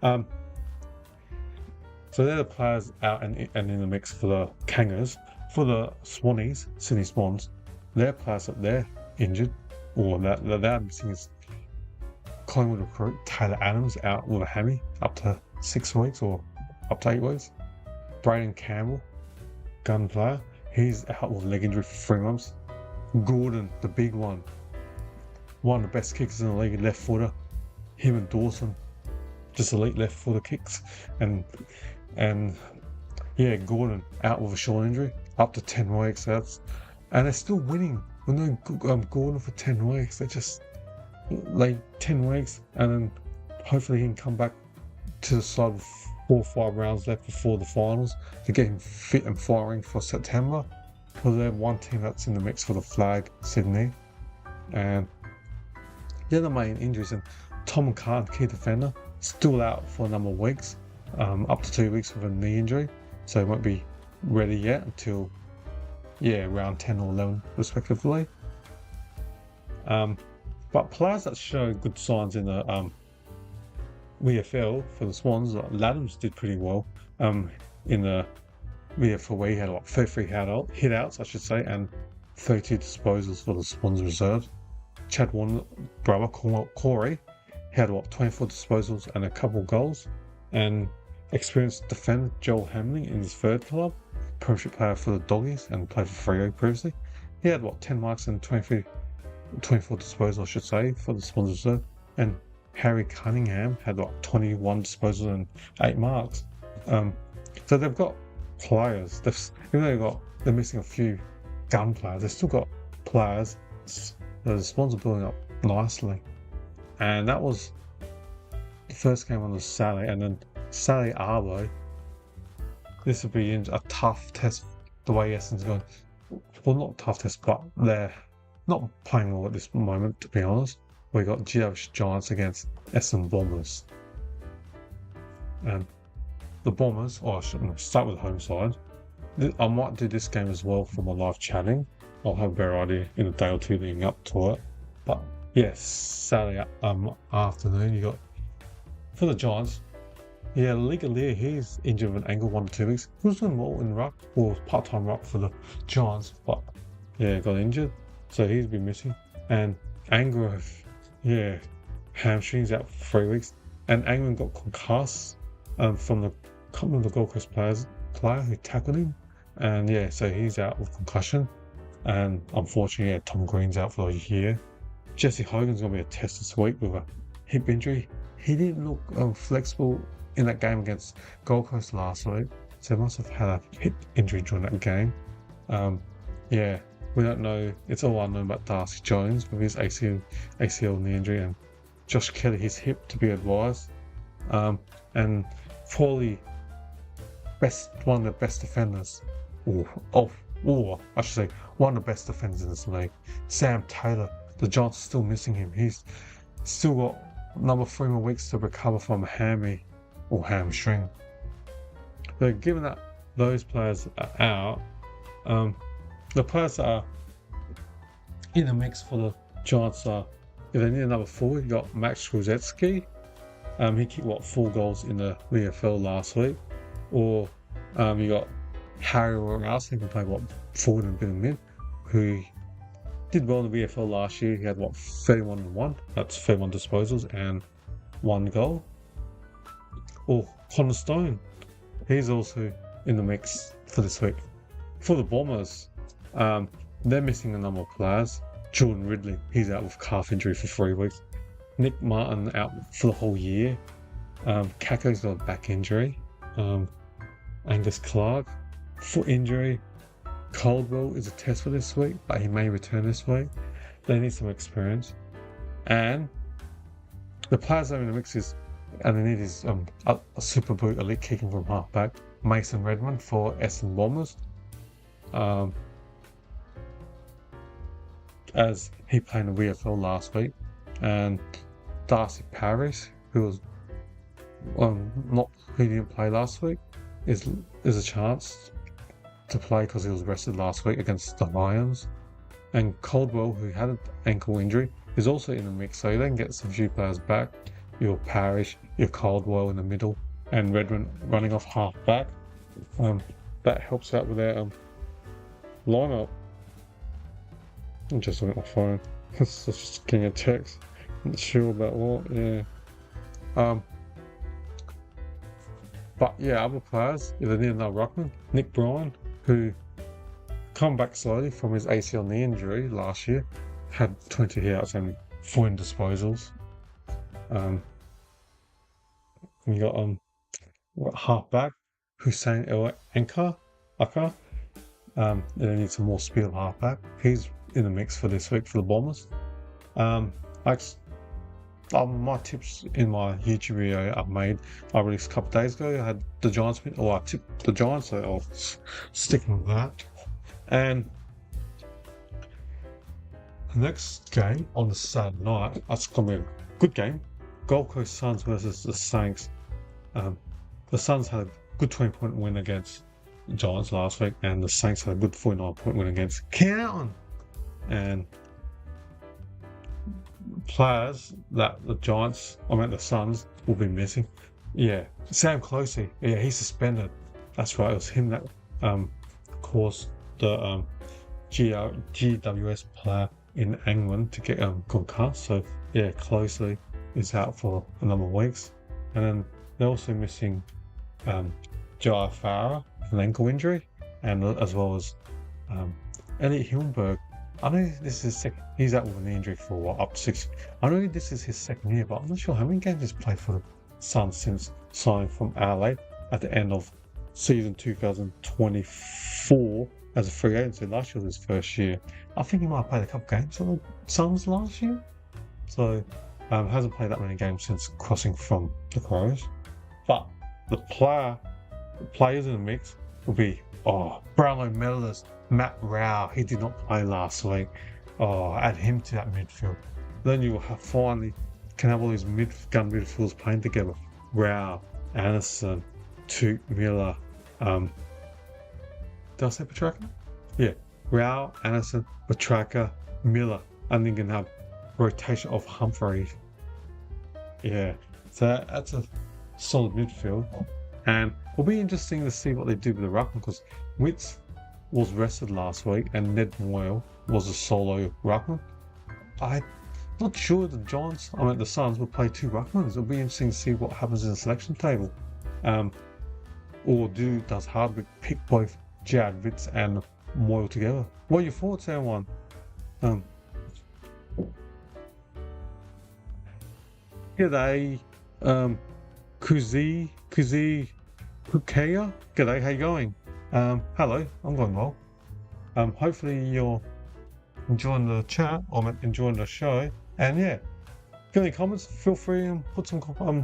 So they're the players out and in the mix for the Kangas. For the Swannies, Sydney Swans, their players that they're injured or that they're missing is Collingwood recruit Taylor Adams out with a hammy up to 6 weeks or up to 8 weeks. Braden Campbell, gun player, he's out with a leg injury for 3 months. Gordon, the big one of the best kickers in the league, left footer. Him and Dawson, just elite left footer kicks. And Gordon out with a shoulder injury, up to 10 weeks. And they're still winning. With no Gordon for 10 weeks. They're just like 10 weeks, and then hopefully he can come back to the side with 4 or 5 rounds left before the finals to get him fit and firing for September. Because they're one team that's in the mix for the flag, Sydney. And the other main injuries, and Tom Carn, key defender, still out for a number of weeks, up to 2 weeks with a knee injury, so he won't be ready yet until round 10 or 11 respectively. But players that show good signs in the VFL for the Swans, like Laddams did pretty well in the VFL where he had like 33 hit-outs, I should say, and 32 disposals for the Swans reserves. Chad Warner, brother Corey, he had 24 disposals and a couple goals. And experienced defender Joel Hamling in his third club, premiership player for the Doggies and played for Freo previously. He had 10 marks and 24 disposals, I should say, for the Swans reserve. And Harry Cunningham had 21 disposals and 8 marks. So they've got players. Even though they're missing a few gun players, they've still got players. The Swans are building up nicely. And that was the first game on the Saturday, and then Saturday Arvo. This will be a tough test the way Essendon's going. Well, not a tough test, but they're not playing well at this moment, to be honest. We got GWS Giants against Essendon Bombers. And the Bombers, I shouldn't start with the home side. I might do this game as well for my live chatting. I'll have a better idea in a day or two leading up to it. But yes, Saturday afternoon, you got for the Giants. Yeah, Liga Lear, he's injured with an ankle 1 to 2 weeks. He was doing well in ruck, or part-time ruck for the Giants, but got injured. So he's been missing. And Angrove, hamstrings out for 3 weeks. And Angman got concussed from the Gold Coast player who tackled him. And so he's out with concussion. And unfortunately, Tom Green's out for a year. Jesse Hogan's going to be a test this week with a hip injury. He didn't look flexible in that game against Gold Coast last week, so he must have had a hip injury during that game. We don't know. It's all unknown about Darcy Jones with his ACL knee injury, and Josh Kelly, his hip, to be advised. And probably one of the best defenders, or I should say, one of the best defenders in this league, Sam Taylor. The Giants are still missing him. He's still got another 3 more weeks to recover from a hammy or hamstring. But given that those players are out, the players that are in the mix for the Giants are, if they need another forward, you got Max Kruzetsky. He kicked 4 goals in the VFL last week. Or you got Harry Rouse, who can play forward and a bit of mid, who did well in the VFL last year. He had 31-1. That's 31 disposals and 1 goal. Or Connor Stone, he's also in the mix for this week. For the Bombers, they're missing a number of players. Jordan Ridley, he's out with calf injury for 3 weeks. Nick Martin out for the whole year. Kako's got a back injury. Angus Clark, foot injury. Caldwell is a test for this week, but he may return this week. they need some experience. And the players that are in the mix and they need is a super boot elite kicking from halfback, Mason Redmond for Essendon Bombers. As he played in the VFL last week, and Darcy Parish, who was who didn't play last week, is a chance to play because he was rested last week against the Lions. And Caldwell, who had an ankle injury, is also in the mix, so you then get some few players back. Your Parish, your Caldwell in the middle, and Redmond running off half back. That helps out with their lineup. I'm just looking at my phone. It's just getting a text. Not sure about what. Yeah. But yeah, other players, if they need another ruckman, Nick Bryan, who come back slowly from his ACL knee injury last year, had 20 hit-outs and 14 disposals. You got halfback Hussein El Ankar. They need some more speed of halfback. He's in the mix for this week for the Bombers. My tips in my YouTube video I released a couple of days ago. I had the Giants, I tipped the Giants, so I'll stick with that. And the next game on the Saturday night, that's going to be a good game. Gold Coast Suns versus the Saints. The Suns had a good 20-point win against the Giants last week, and the Saints had a good 49-point win against Carlton. And players that the Suns will be missing. Yeah, Sam Closey. Yeah, he's suspended. That's right. It was him that caused the GWS player in England to get concussed. So yeah, Closey is out for a number of weeks, and then they're also missing Jai Farah with an ankle injury, and as well as Elliot Hillenberg. I know this is he's out with an injury for up to 6. I know this is his second year, but I'm not sure how many games he's played for the Suns since signing from LA at the end of season 2024 as a free agent. So last year was his first year. I think he might have played a couple games for the Suns last year. So hasn't played that many games since crossing from the Crows. But the players in the mix will be Brownlow medalist Matt Rao. He did not play last week. Add him to that midfield. Then you will finally can have all these gun midfielders playing together. Rao, Anderson, Toot, Miller. Did I say Petrarca? Yeah. Rao, Anderson, Petrarca, Miller. And then you can have rotation of Humphreys. Yeah. So that's a solid midfield. And it'll be interesting to see what they do with the ruckman, because Witts was rested last week and Ned Moyle was a solo ruckman. I'm not sure the Suns will play 2 ruckmans. It'll be interesting to see what happens in the selection table. Does Hardwick pick both Jared Witts and Moyle together? What are your thoughts, everyone? G'day, Kuzi Pukea. G'day, how you going? Hello, I'm going well. Hopefully you're enjoying the chat or enjoying the show. And yeah, got any comments? Feel free and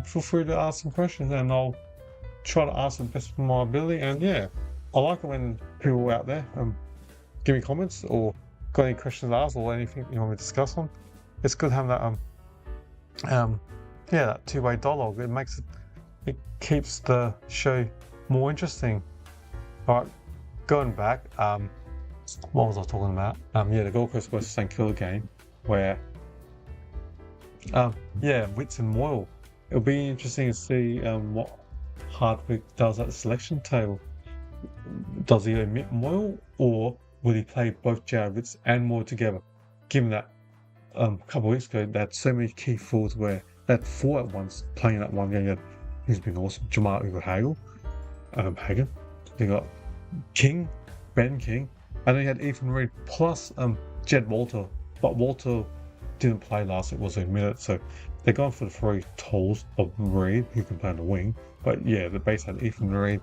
feel free to ask some questions, and I'll try to answer the best of my ability. And yeah, I like it when people out there give me comments or got any questions to ask or anything you want me to discuss on. It's good having that that two-way dialogue. It keeps the show more interesting. Alright, going back, what was I talking about? The Gold Coast versus St Kilda game, where Witts and Moyle. It'll be interesting to see what Hardwick does at the selection table. Does he omit Moyle, or will he play both Jared Witts and Moyle together? Given that a couple of weeks ago they had so many key forwards where they had 4 at once playing that one game. Who's been awesome? Jamal Hagen. They got Ben King, and then you had Ethan Reid plus Jed Walter. But Walter didn't play last week, was omitted, so they're going for the 3 tools of Reid, who can play on the wing. But yeah, the base had Ethan Reid,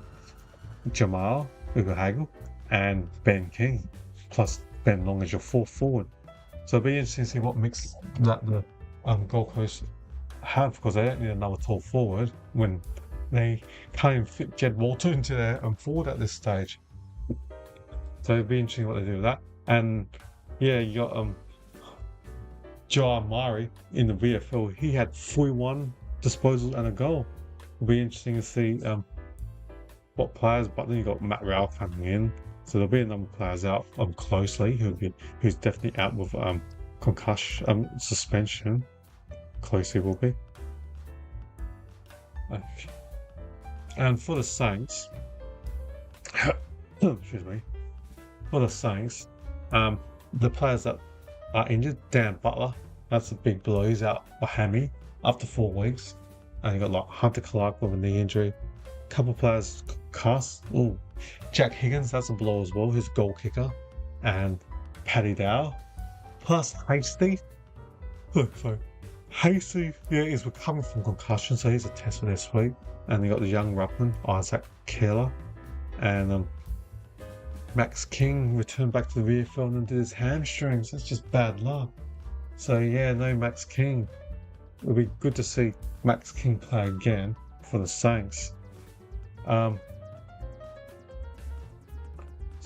Jamal Hagel, and Ben King, plus Ben Long as your 4th forward. So it'll be interesting to see what mix that the Gold Coast have, because they don't need another tall forward when they can't even fit Jed Walter into their forward at this stage. So it'll be interesting what they do with that. And yeah, you got Jai Murray in the VFL. He had 41 disposals and a goal. It'll be interesting to see what players. But then you got Matt Rowell coming in, so there'll be a number of players out closely. Who's definitely out with concussion, suspension. Closely will be. And for the Saints, excuse me. For the Saints, the players that are injured, Dan Butler, that's a big blow. He's out for hammy after 4 weeks. And you got like Hunter Clark with a knee injury. A couple of players cast. Oh, Jack Higgins, that's a blow as well. He's a goal kicker. And Paddy Dow. Plus Hasty. Sorry. Hasty, yeah, he's recovering from concussion, so he's a test for this week. And you got the young ruckman, Isaac Keeler. And Max King returned back to the VFL and did his hamstrings. That's just bad luck. So yeah, no Max King. It'll be good to see Max King play again for the Saints. So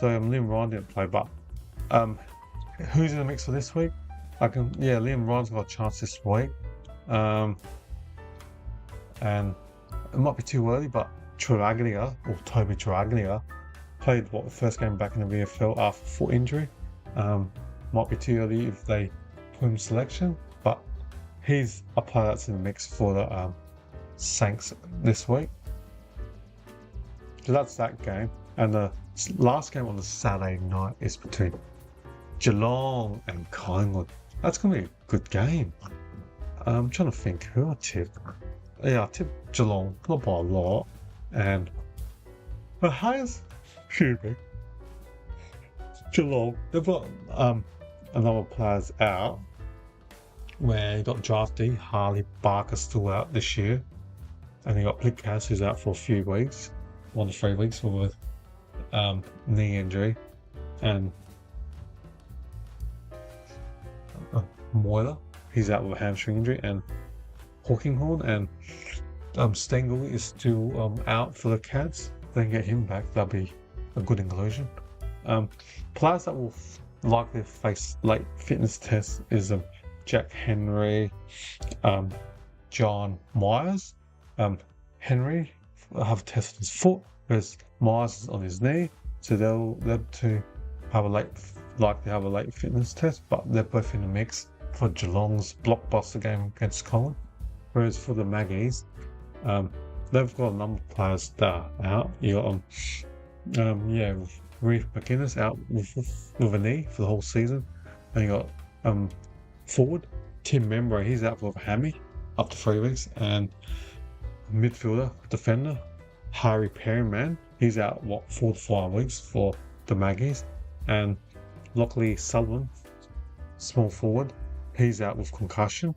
Liam Ryan didn't play, but who's in the mix for this week? Liam Ryan's got a chance this week. And it might be too early, but Traraglia, or Toby Traraglia, played the first game back in the VFL after foot injury. Might be too early if they put him selection, but he's a player that's in the mix for the Saints this week. So that's that game. And the last game on the Saturday night is between Geelong and Collingwood. That's going to be a good game. I'm trying to think who I tipped. Yeah, I tipped Geelong, not by a lot. And the highest, excuse me, Geelong, they've got a number of players out. Where you got draftee Harley Barker still out this year. And you got Plikas who's out for a few weeks, 1 to 3 weeks with knee injury. And Moyler, he's out with a hamstring injury, and Hawkinghorn and Stengel is still out for the Cats. They can get him back, that'll be a good inclusion. Players that will likely face late fitness tests is Jack Henry, John Myers. Henry have tested his foot, whereas Myers is on his knee, so they'll to have likely have a late fitness test, but they're both in the mix for Geelong's blockbuster game against Collingwood. Whereas for the Maggies, they've got a number of players that are out. You got Reece McInnes out with a knee for the whole season, and you got forward Tim Membray, he's out with a hammy up to 3 weeks, and midfielder defender Harry Perryman, he's out 4 to 5 weeks for the Maggies, and Lockley Sullivan, small forward, he's out with concussion.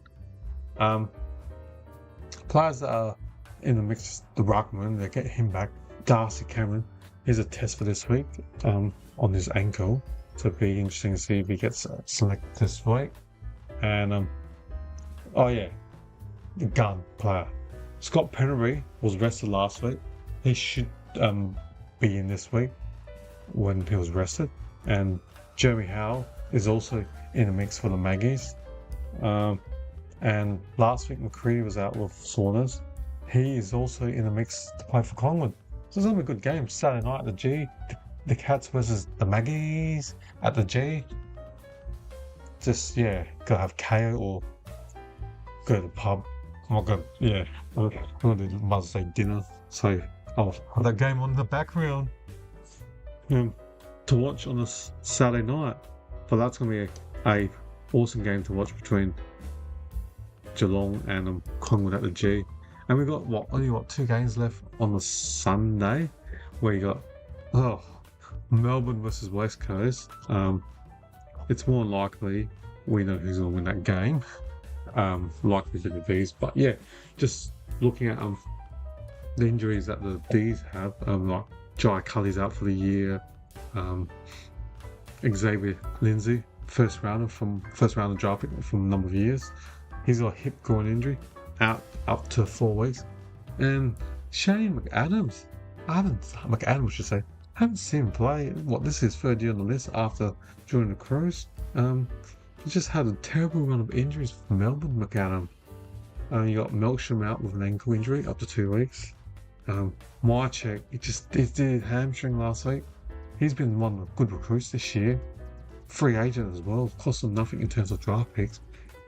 Players that are in the mix, the ruckman, they get him back. Darcy Cameron, he's a test for this week on his ankle, so it'll be interesting to see if he gets selected this week. And the gun player Scott Pennery was rested last week. He should be in this week when he was rested. And Jeremy Howe is also in the mix for the Maggies. And last week McCready was out with soreness. He is also in the mix to play for Collingwood. So it's going to be a good game. Saturday night at the G. The Cats versus the Maggies at the G. Just, gotta have KO or go to the pub. I'm going to do Mother's Day dinner. So I'll have that game on the background to watch on a Saturday night. But that's going to be a awesome game to watch between Geelong and Collingwood at the G. And we've got only 2 games left on the Sunday, where you got Melbourne versus West Coast. It's more likely we know who's going to win that game. Likely to be the D's, but just looking at the injuries that the D's have, Jai Cully's out for the year. Xavier Lindsay first rounder draft pick from a number of years. He's got a hip groin injury, out up to 4 weeks. And Shane McAdams, I haven't seen him play. This is his third year on the list after joining the Crows. He just had a terrible run of injuries for Melbourne, McAdam. You got Melksham out with an ankle injury up to 2 weeks. Mychek, he did hamstring last week. He's been one of the good recruits this year. Free agent as well, cost him nothing in terms of draft picks.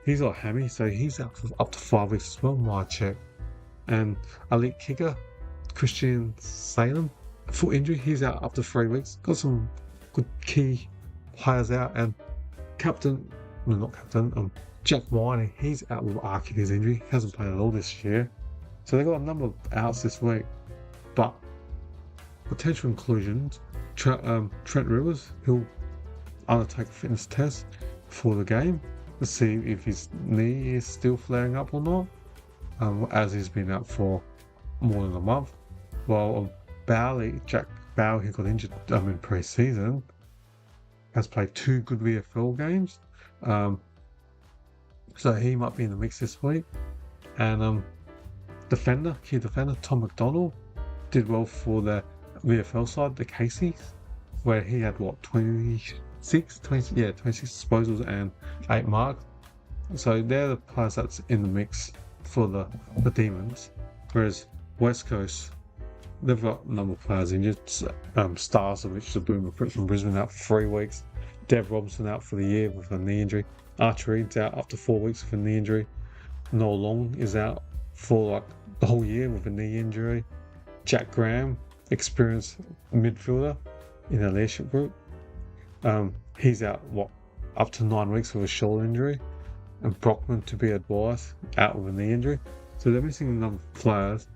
He's got a hammy, so he's out for up to 5 weeks as well, Mychek. And elite kicker, Christian Salem, foot injury, he's out up to 3 weeks. Got some good key players out, and Jack Winey, he's out with Achilles injury. He hasn't played at all this year. So they've got a number of outs this week. But potential inclusions, Trent Rivers, he'll undertake a fitness test for the game to see if his knee is still flaring up or not, as he's been out for more than a month. While Jack Bowley, who got injured in pre-season, has played 2 good VFL games. So he might be in the mix this week. And key defender, Tom McDonald, did well for the VFL side, the Caseys, where he had 26 disposals and 8 marks. So they're the players that's in the mix for the Demons. Whereas West Coast, they've got a number of players injured. Stars, of which is a boom recruit from Brisbane, out for 3 weeks. Dev Robinson out for the year with a knee injury. Archer Reed's out up to 4 weeks with a knee injury. Noel Long is out for the whole year with a knee injury. Jack Graham, experienced midfielder in the leadership group, he's out up to 9 weeks with a shoulder injury. And Brockman, to be advised, out with a knee injury. So they're missing a number of players.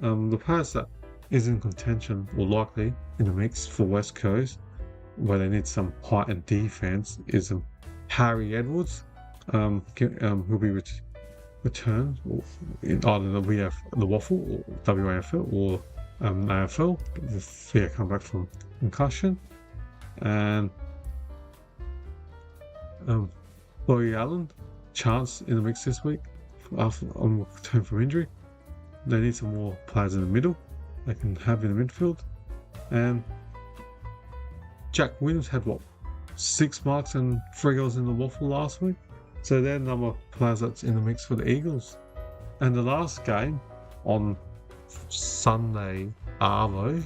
The players that is in contention or likely in the mix for West Coast, where they need some height and defense, is Harry Edwards, who'll be returned in either the Waffle or WAFL or AFL via comeback from concussion. And Laurie Allen, chance in the mix this week after return from injury. They need some more players in the middle they can have in the midfield. And Jack Williams had 6 marks and 3 goals in the Waffle last week. So they're the number of players that's in the mix for the Eagles. And the last game on Sunday, Arvo,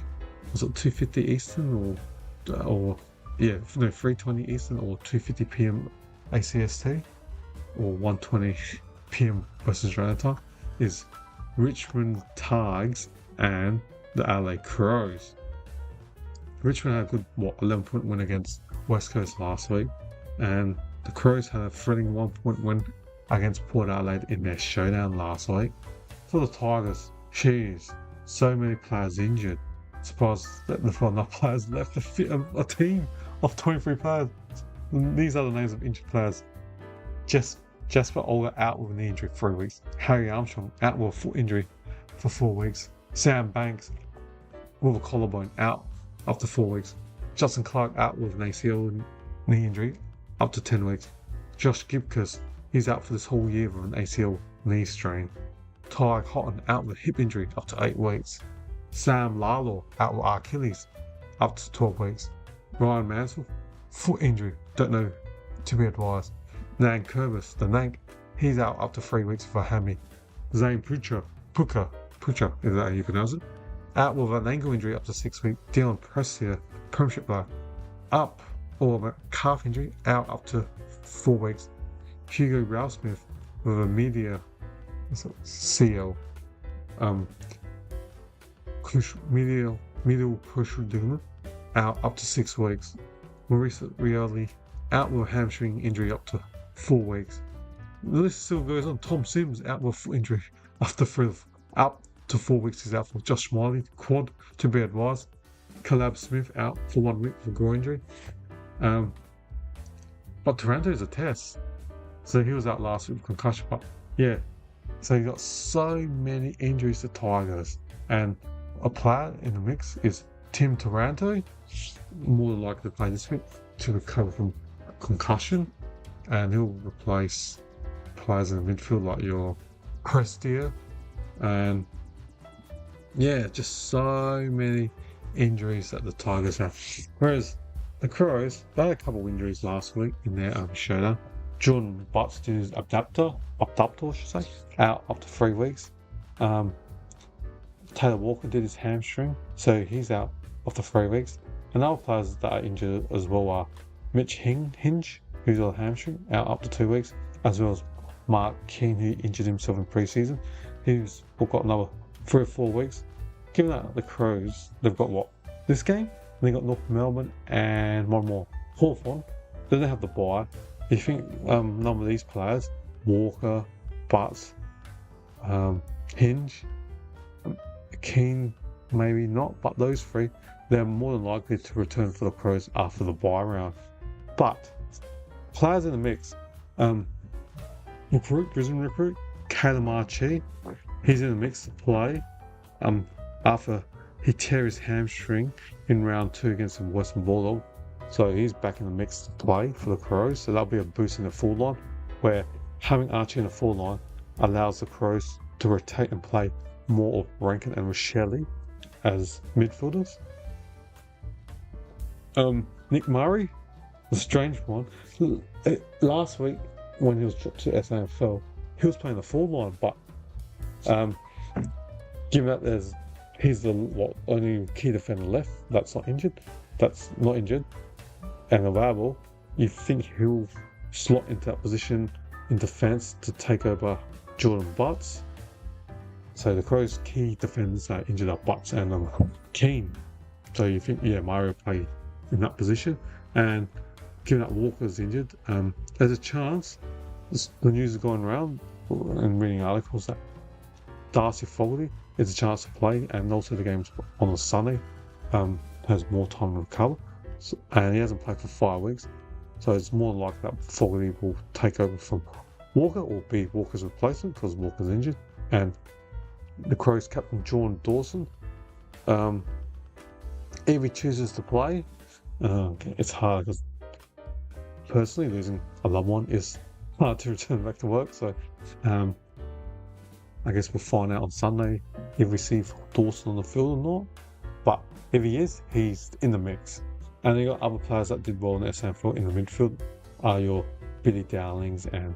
was it 2:50 Eastern or 3:20 Eastern or 2:50 PM ACST or 1:20 PM Western Australia time, is Richmond Tigers and the LA Crows. Richmond had a good 11-point win against West Coast last week, and the Crows had a thrilling 1-point win against Port Adelaide in their showdown last week. For the Tigers, so many players injured. Surprised that they've got enough players left to fit a team of 23 players. These are the names of injured players. Jasper Olga out with a knee injury 3 weeks. Harry Armstrong out with a foot injury for 4 weeks. Sam Banks with a collarbone out up to 4 weeks. Justin Clark out with an ACL knee injury up to 10 weeks. Josh Gibcus, he's out for this whole year with an ACL knee strain. Ty Cotton out with a hip injury up to 8 weeks. Sam Lalo out with Achilles up to 12 weeks. Ryan Mansell, foot injury, don't know, to be advised. Nan Kervis, the Nank, he's out up to 3 weeks for a hammy. Zane Pucha, is that how you pronounce it? Out with an ankle injury up to 6 weeks. Dylan Prestia, Premiership player, up or a calf injury, out up to 4 weeks. Hugo Ralsmith with a medial crucial ligament, out up to 6 weeks. Marisa Rioli out with a hamstring injury up to 4 weeks. The list still goes on. Tom Sims out with a foot injury up to 4 weeks. He's out for. Josh Smiley, quad, to be advised. Caleb Smith out for 1 week for groin injury. But Taranto is a test, so he was out last week with concussion. But yeah, so you got so many injuries to Tigers, and a player in the mix is Tim Taranto, more than likely to play this week to recover from concussion, and he'll replace players in the midfield like your Prestia, and yeah, just so many injuries that the Tigers have. Whereas the Crows, they had a couple of injuries last week in their showdown. Jordan Butts did his abductor, I should say, out up to 3 weeks. Taylor Walker did his hamstring, so he's out after 3 weeks. And other players that are injured as well are Mitch Hinge, who's got a hamstring, out up to 2 weeks, as well as Mark Keane, who injured himself in pre-season. He's got another 3 or 4 weeks. Given that the Crows, they've got what? This game? They got North Melbourne and one more, Hawthorn. Then they have the bye. You think none of these players, Walker, Butts, Hinge, Keane, maybe not, but those three, they're more than likely to return for the Crows after the bye round. But players in the mix, Brisbane recruit, Caleb Archie, he's in the mix to play after he tear his hamstring in round 2 against the Western Bulldogs. So he's back in the mix to play for the Crows. So that'll be a boost in the full line, where having Archie in the full line allows the Crows to rotate and play more of Rankin and Rochelle as midfielders. Nick Murray, the strange one. Last week when he was dropped to SANFL, he was playing the full line, but given that he's the only key defender left that's not injured, and available, you think he'll slot into that position in defence to take over Jordan Butts. So the Crows' key defenders are injured are Butts and Keane. So you think, Murray will play in that position. And given that Walker's injured, there's a chance, the news is going around and reading articles that Darcy Fogarty is a chance to play, and also the game's on a Sunday, has more time to recover. And he hasn't played for 5 weeks, so it's more likely that Fogarty will take over from Walker or be Walker's replacement because Walker's injured. And the Crows captain Jordan Dawson, if he chooses to play, it's hard because personally losing a loved one is hard to return back to work. So I guess we'll find out on Sunday if we see Dawson on the field or not. But if he is, he's in the mix. And you got other players that did well in the SANFL in the midfield are your Billy Dowlings and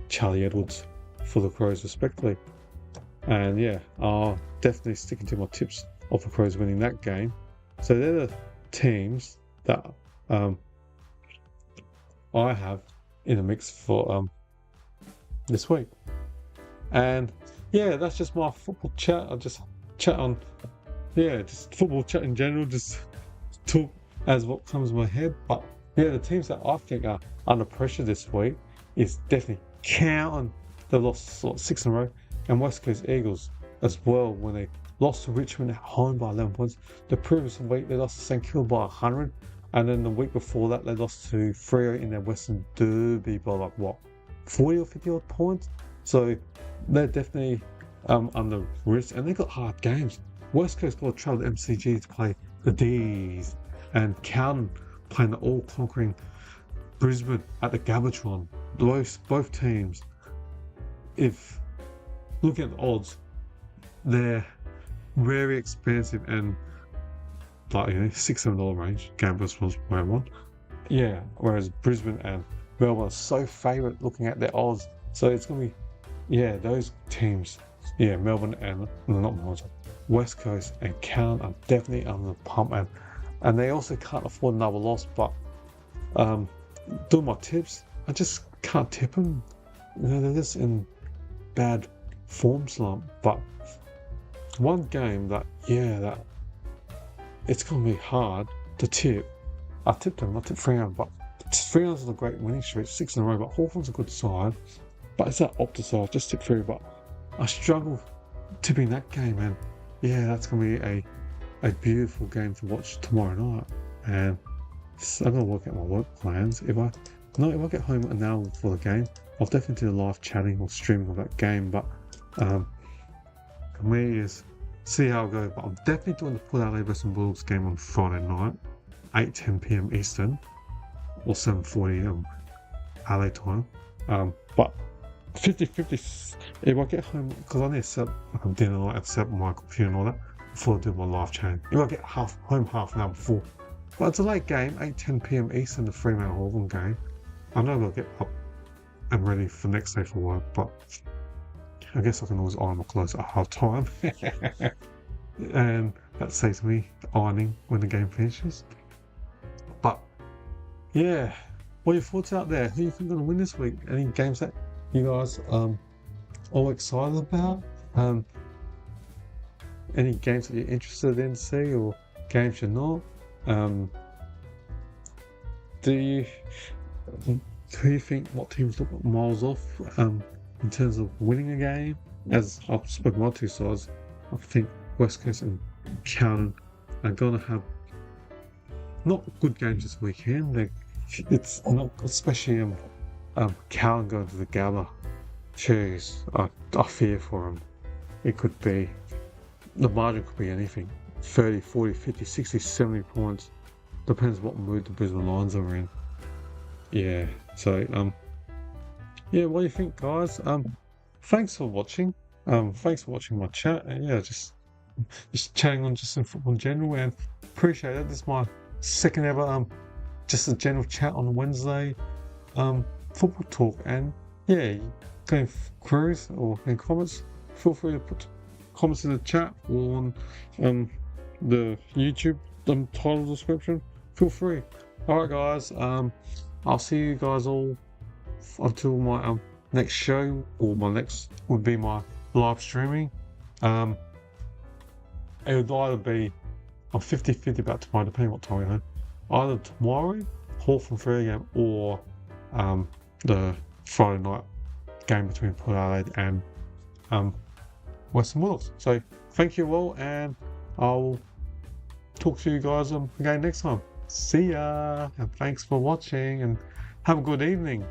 Charlie Edwards for the Crows respectively. And I'll definitely sticking to my tips of the Crows winning that game. So they're the teams that I have in the mix for this week. And that's just my football chat. I'll just chat on just football chat in general, just talk as what comes to my head. But the teams that I think are under pressure this week is definitely Carlton. They've lost 6 in a row, and West Coast Eagles as well when they lost to Richmond at home by 11 points. The previous week they lost to St Kilda by 100, and then the week before that they lost to Freo in their Western Derby by 40 or 50 odd points. So they're definitely under risk, and they've got hard games. West Coast got to travel to MCG to play the D's, and Carlton playing the all-conquering Brisbane at the Gabbatron. Both teams, if looking at the odds, they're very expensive and $6-7 range. Gamblers was where one. Whereas Brisbane and Melbourne are so favourite looking at their odds. So it's going to be, those teams, Melbourne and, not Melbourne, West Coast and Carlton are definitely under the pump. And they also can't afford another loss. But doing my tips, I just can't tip them. They're just in bad form slump. But one game that it's going to be hard to tip. I tipped Freeland, but Freeland's on a great winning streak, 6 in a row, but Hawthorn's a good side. But it's that Optus, so I just tipped Free, but I struggle tipping that game, and that's going to be a beautiful game to watch tomorrow night. And I'm going to work out my work plans. If I get home an hour before the game, I'll definitely do a live chatting or streaming of that game. But for me is see how it goes. But I'm definitely doing the Port Adelaide Western Bulldogs game on Friday night, 8:10 p.m. Eastern. or 7:40 LA time. But 50-50 if I get home, because I need to set up dinner night and set up my computer and all that before I do my live chat. If I get home half an hour before. But it's a late game, 8:10 p.m. Eastern, the Fremantle Hawthorn game. I know I'll get up and ready for the next day for work, but I guess I can always iron my clothes at half time. And that saves me ironing when the game finishes. But yeah, what are your thoughts out there? Who do you think is going to win this week? Any games that you guys all excited about? Any games that you're interested in to see, or games you're not? Who do you think, what teams look miles off in terms of winning a game? As I've spoken about two sides, I think West Coast and Carlton are going to have not good games this weekend. It's not, especially Carlton going to the Gabba. Jeez, I fear for them. It could be, the margin could be anything. 30, 40, 50, 60, 70 points. Depends what mood the Brisbane Lions are in. Yeah, so, yeah, what do you think, guys? Thanks for watching. Thanks for watching my chat. And yeah, just chatting on just in football in general, and appreciate it. This is my second ever, just a general chat on a Wednesday, football talk. And yeah, going queries or any comments, feel free to put comments in the chat or on the YouTube title description. Feel free. Alright guys, I'll see you guys all until my next show, or my next would be my live streaming. It would either be, I'm 50-50 about tomorrow, depending what time we're home. Either tomorrow, Hawthorn 3 game, or the Friday night game between Port Adelaide and Western Bulldogs. So thank you all, and I'll talk to you guys again next time. See ya, and thanks for watching, and have a good evening.